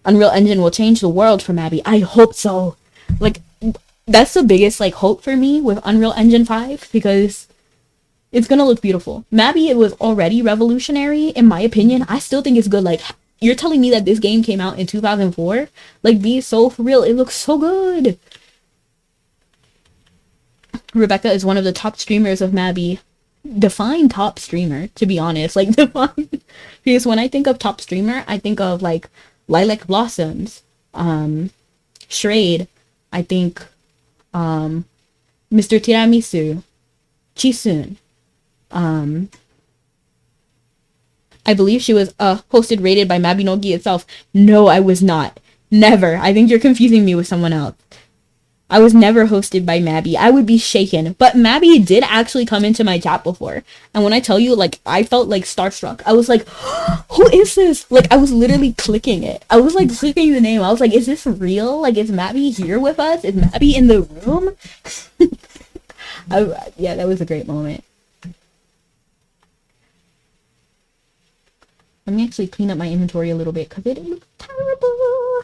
Unreal Engine will change the world for Mabby. I hope so. Like, that's the biggest like hope for me with Unreal Engine 5 because it's gonna look beautiful. Mabby, it was already revolutionary in my opinion. I still think it's good. Like, you're telling me that this game came out in 2004? Like, be so for real. It looks so good. Rebecca is one of the top streamers of Mabby. Define top streamer, to be honest. Like, define. Because when I think of top streamer, I think of, like, Lilac Blossoms, Shrade, I think, Mr. Tiramisu, Chisun, I believe she was, hosted, rated by Mabinogi itself. No, I was not. Never. I think you're confusing me with someone else. I was never hosted by Mabby. I would be shaken. But Mabby did actually come into my chat before. And when I tell you, like, I felt, like, starstruck. I was like, who is this? Like, I was literally clicking it. I was, like, clicking the name. I was like, is this real? Like, is Mabby here with us? Is Mabby in the room? Yeah, that was a great moment. Let me actually clean up my inventory a little bit because it looks terrible.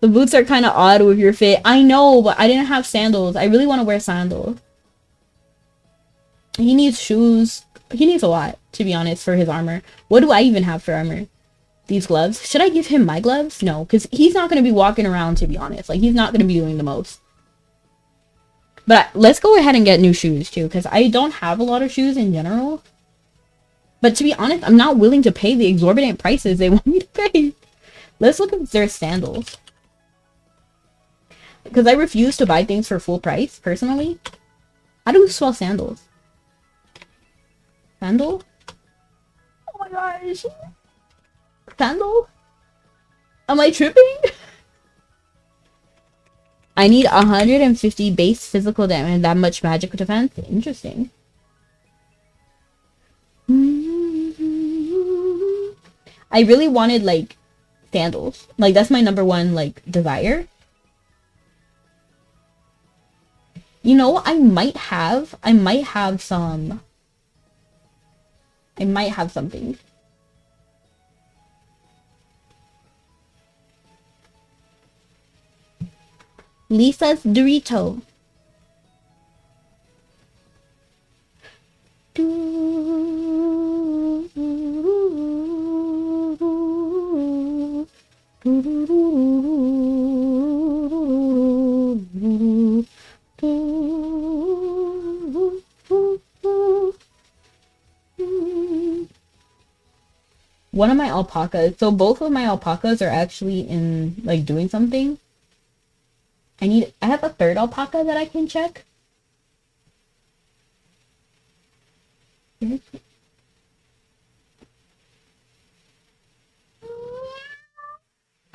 The boots are kind of odd with your fit. I know, but I didn't have sandals. I really want to wear sandals. He needs shoes. He needs a lot, to be honest, for his armor. What do I even have for armor? These gloves. Should I give him my gloves? No, because he's not going to be walking around, to be honest. Like, he's not going to be doing the most. But let's go ahead and get new shoes, too, because I don't have a lot of shoes in general. But to be honest, I'm not willing to pay the exorbitant prices they want me to pay. Let's look at their sandals. Because I refuse to buy things for full price, personally. How do we spell sandals? Sandal? Oh my gosh. Sandal? Am I tripping? I need 150 base physical damage and that much magic defense. Interesting. I really wanted, like, sandals. Like, that's my number one, like, desire. You know, I might have some. I might have something. Lisa's Dorito. One of my alpacas. So both of my alpacas are actually in, like, doing something. I have a third alpaca that I can check.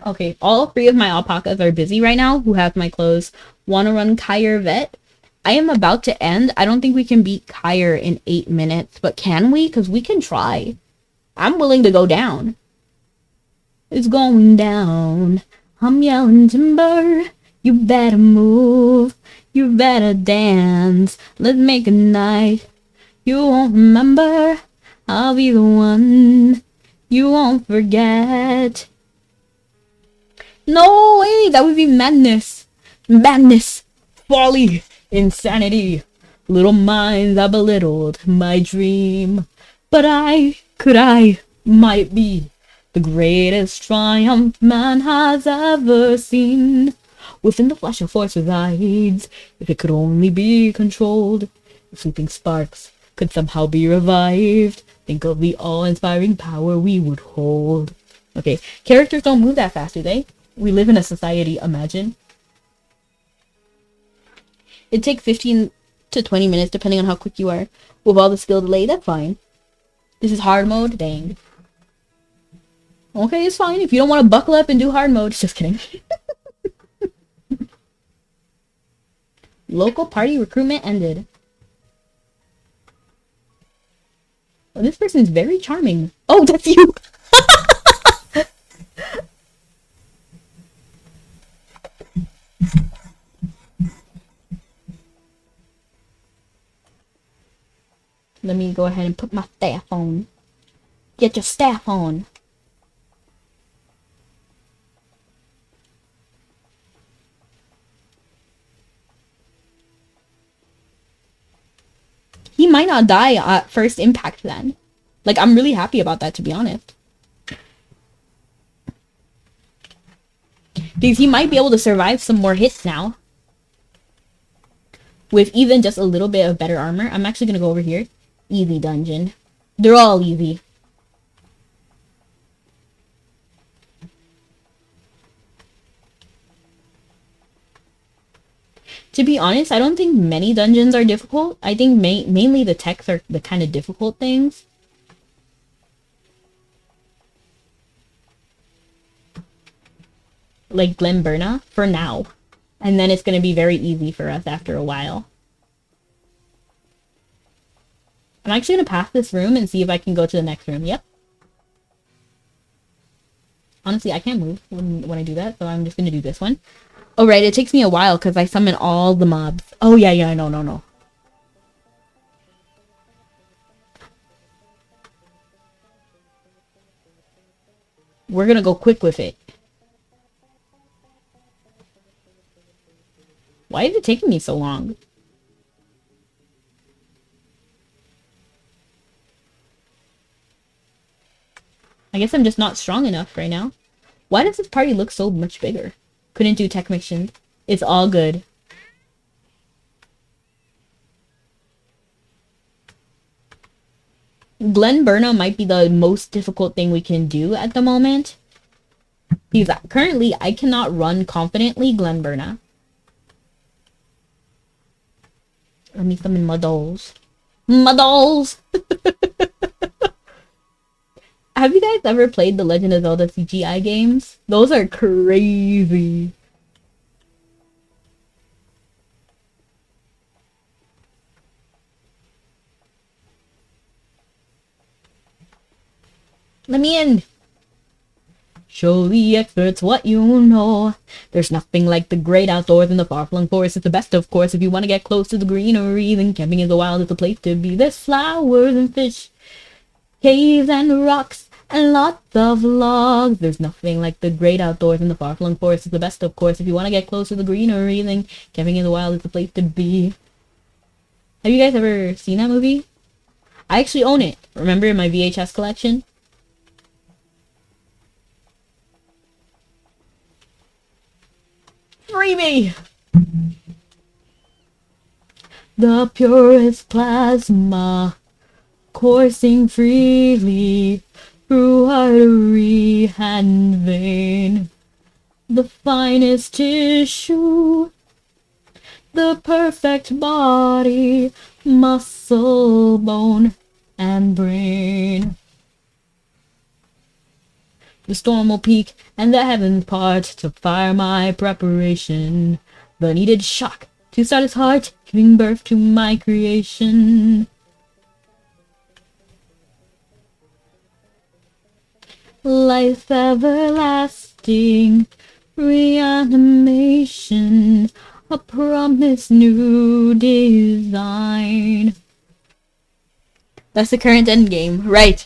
Okay, all three of my alpacas are busy right now who have my clothes. Wanna run Kyre Vet? I am about to end. I don't think we can beat Kyre in 8 minutes, but can we? Because we can try. I'm willing to go down. It's going down. I'm yelling timber. You better move. You better dance. Let's make a night. You won't remember. I'll be the one. You won't forget. No way! That would be madness. Madness. Folly. Insanity. Little minds are belittled. My dream. But I might be the greatest triumph man has ever seen. Within the flash of force resides, if it could only be controlled. If sleeping sparks could somehow be revived, think of the awe-inspiring power we would hold. Okay, characters don't move that fast, do they? We live in a society, imagine. It takes 15 to 20 minutes, depending on how quick you are. With all the skill delay, that's fine. This is hard mode? Dang. Okay, it's fine. If you don't want to buckle up and do hard mode, just kidding. Local party recruitment ended. Oh, this person is very charming. Oh, that's you! Let me go ahead and put my staff on. Get your staff on. He might not die at first impact then. Like, I'm really happy about that, to be honest. Because he might be able to survive some more hits now. With even just a little bit of better armor. I'm actually going to go over here. Easy dungeon. They're all easy. To be honest, I don't think many dungeons are difficult. I think mainly the techs are the kind of difficult things. Like Glenburna, for now. And then it's going to be very easy for us after a while. I'm actually going to pass this room and see if I can go to the next room. Yep. Honestly, I can't move when I do that, so I'm just going to do this one. Oh, right, it takes me a while because I summon all the mobs. Oh, yeah, no. We're going to go quick with it. Why is it taking me so long? I guess I'm just not strong enough right now. Why does this party look so much bigger? Couldn't do tech mission. It's all good. Glen Burna might be the most difficult thing we can do at the moment. Because currently, I cannot run confidently Glen Burna. Let me summon my dolls. My dolls! Have you guys ever played the Legend of Zelda CGI games? Those are crazy. Let me in. Show the experts what you know. There's nothing like the great outdoors in the far-flung forest. It's the best, of course, if you want to get close to the greenery. Then camping in the wild is the place to be. There's flowers and fish, caves and rocks, and lots of logs. There's nothing like the great outdoors in the far-flung forest. It's the best, of course, if you want to get close to the greenery. Then camping in the wild is the place to be. Have you guys ever seen that movie? I actually own it. Remember in my VHS collection? Free me! The purest plasma coursing freely through artery and vein. The finest tissue, the perfect body, muscle, bone, and brain. The storm will peak, and the heavens part to fire my preparation. The needed shock to start its heart, giving birth to my creation. Life everlasting, reanimation, a promised new design. That's the current endgame, right?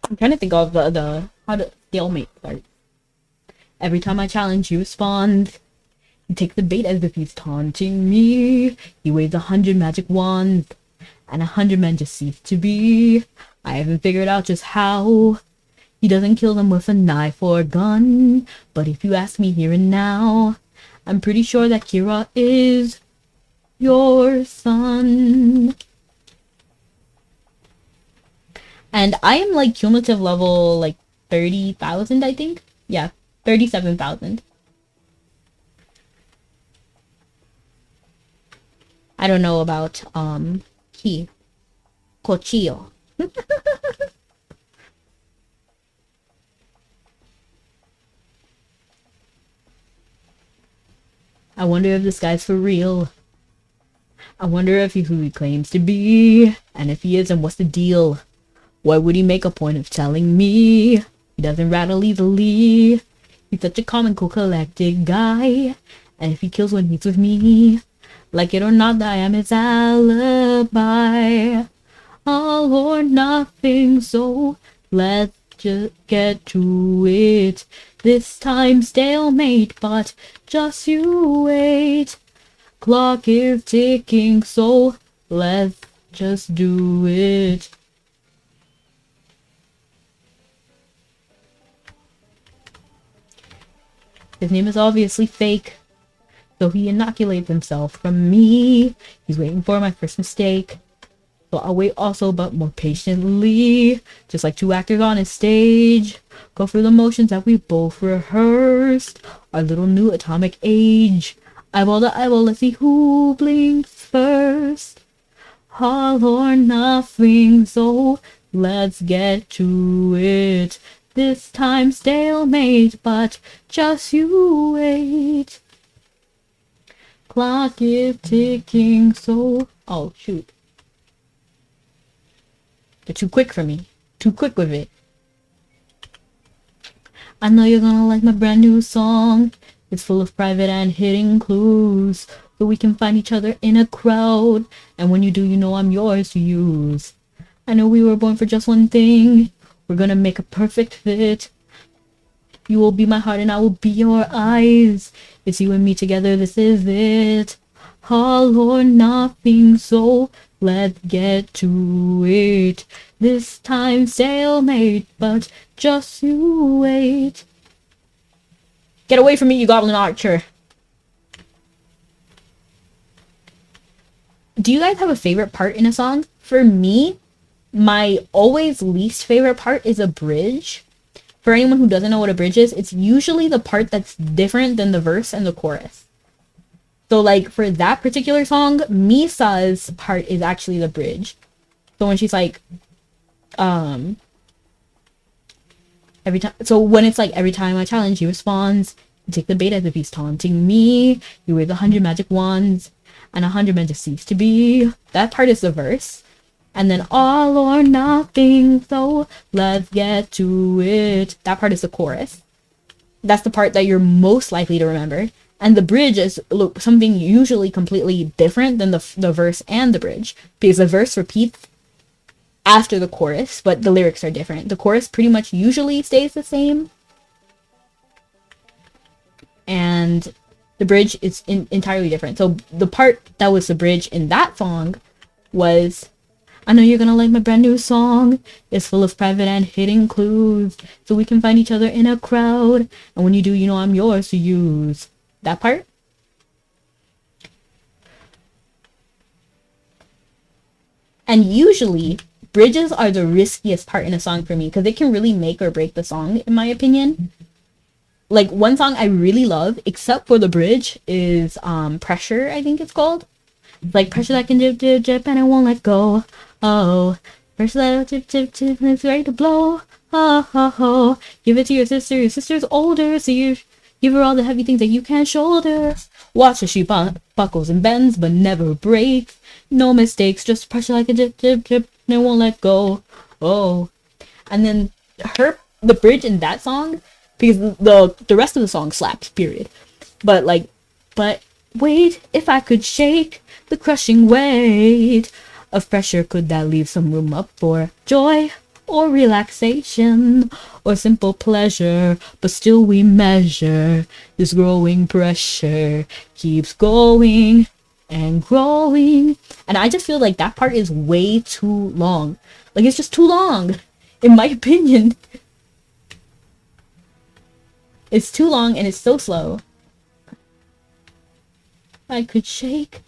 I'm trying to think of how the stalemate starts. Every time I challenge, you respond. He takes the bait as if he's taunting me. He waves 100 magic wands, and 100 men just cease to be. I haven't figured out just how. He doesn't kill them with a knife or a gun, but if you ask me here and now, I'm pretty sure that Kira is your son. And I am like cumulative level like 30,000, I think. Yeah, 37,000. I don't know about Ki. Cochillo. I wonder if this guy's for real. I wonder if he's who he claims to be. And if he is, then what's the deal? Why would he make a point of telling me? He doesn't rattle easily. He's such a calm and cool, collected guy. And if he kills when he's with me, like it or not, I am his alibi. All or nothing, so let's just get to it. This time stalemate, but just you wait. Clock is ticking, so let's just do it. His name is obviously fake, so he inoculates himself from me. He's waiting for my first mistake, so I'll wait also, but more patiently. Just like two actors on a stage, go through the motions that we both rehearsed. Our little new atomic age. Eyeball to eyeball, let's see who blinks first. All or nothing, so let's get to it. This time stalemate, but just you wait. Clock is ticking, so... Oh, shoot. They're too quick for me. Too quick with it. I know you're gonna like my brand new song. It's full of private and hidden clues, so we can find each other in a crowd. And when you do, you know I'm yours to use. I know we were born for just one thing. We're gonna make a perfect fit. You will be my heart and I will be your eyes. It's you and me together, this is it. All or nothing, so let's get to it. This time stalemate, but just you wait. Get away from me, you goblin archer. Do you guys have a favorite part in a song? For me, my always least favorite part is a bridge. For anyone who doesn't know what a bridge is, it's usually the part that's different than the verse and the chorus. So like for that particular song, Misa's part is actually the bridge. So when she's like, every time, so when it's like, every time I challenge, he responds, you take the bait as if he's taunting me, you wave 100 magic wands, and 100 men just cease to be. That part is the verse. And then all or nothing, so let's get to it. That part is the chorus. That's the part that you're most likely to remember. And the bridge is something usually completely different than the verse and the bridge. Because the verse repeats after the chorus, but the lyrics are different. The chorus pretty much usually stays the same. And the bridge is entirely different. So the part that was the bridge in that song was, I know you're gonna like my brand new song. It's full of private and hidden clues, so we can find each other in a crowd. And when you do, you know I'm yours to use. That part. And usually, bridges are the riskiest part in a song for me, because it can really make or break the song, in my opinion. Like, one song I really love, except for the bridge, is Pressure, I think it's called. Like, pressure that can dip, dip, dip, and it won't let go. Oh, pressure that'll tip, tip, tip, and it's ready to blow. Oh, oh, oh. Give it to your sister. Your sister's older, so you give her all the heavy things that you can't shoulder. Watch as she buckles and bends, but never breaks. No mistakes, just pressure like a dip, dip, dip, and it won't let go. Oh, and then the bridge in that song, because the rest of the song slaps, period. But wait, if I could shake the crushing weight of pressure, could that leave some room up for joy or relaxation or simple pleasure? But still we measure this growing pressure keeps going and growing. And I just feel like that part is way too long. Like, it's just too long, in my opinion. It's too long and it's so slow. I could shake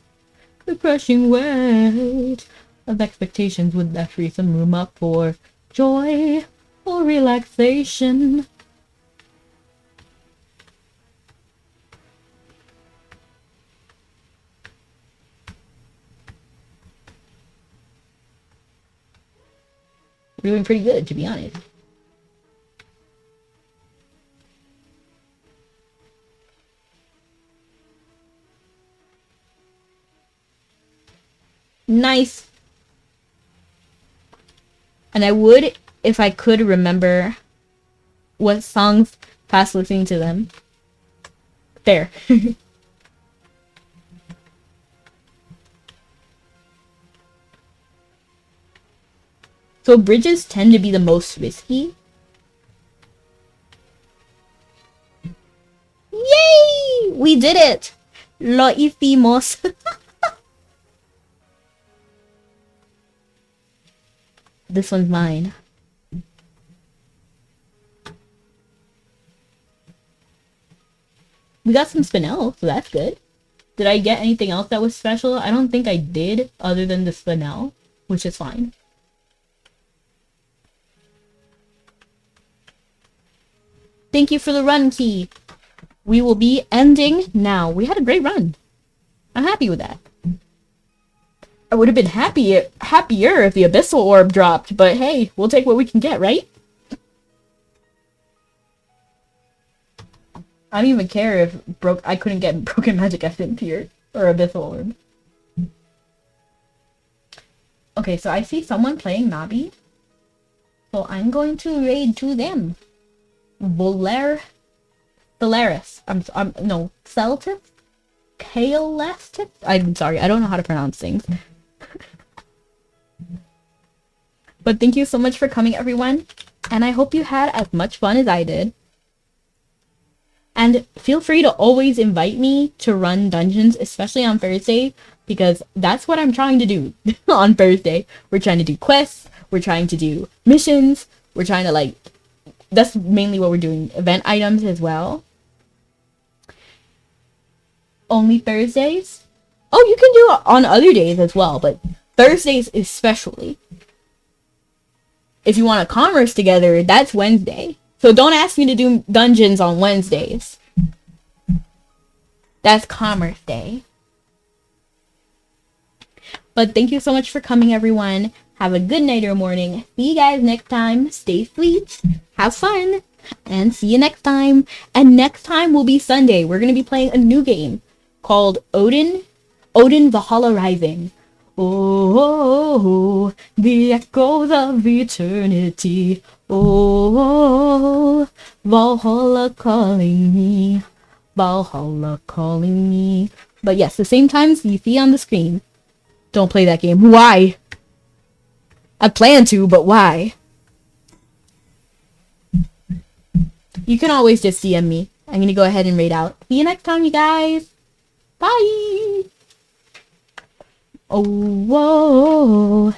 the crushing weight of expectations. Would that free some room up for joy or relaxation? We're doing pretty good, to be honest. Nice. And I would, if I could remember what songs past listening to them. There. So bridges tend to be the most risky. Yay! We did it! Lo hicimos. This one's mine. We got some spinel, so that's good. Did I get anything else that was special? I don't think I did, other than the spinel, which is fine. Thank you for the run key. We will be ending now. We had a great run. I'm happy with that. I would have been happier if the abyssal orb dropped, but hey, we'll take what we can get, right? I don't even care if I couldn't get broken magic essence here or abyssal orb. Okay, so I see someone playing Nabi, so I'm going to raid to them. Solaris. No, Celtic? Kaelestic? I'm sorry, I don't know how to pronounce things. But thank you so much for coming, everyone. And I hope you had as much fun as I did. And feel free to always invite me to run dungeons, especially on Thursday, because that's what I'm trying to do on Thursday. We're trying to do quests, we're trying to do missions, we're trying to, like, that's mainly what we're doing, event items as well. Only Thursdays? Oh, you can do it on other days as well, but Thursdays especially. If you want to commerce together, that's Wednesday. So don't ask me to do dungeons on Wednesdays. That's commerce day. But thank you so much for coming, everyone. Have a good night or morning. See you guys next time. Stay sweet. Have fun. And see you next time. And next time will be Sunday. We're going to be playing a new game called Odin Valhalla Rising. Oh, the echoes of eternity. Oh, Valhalla calling me. Valhalla calling me. But yes, the same times you see on the screen. Don't play that game. Why? I plan to, but why? You can always just DM me. I'm gonna go ahead and raid out. See you next time, you guys. Bye. Oh, whoa.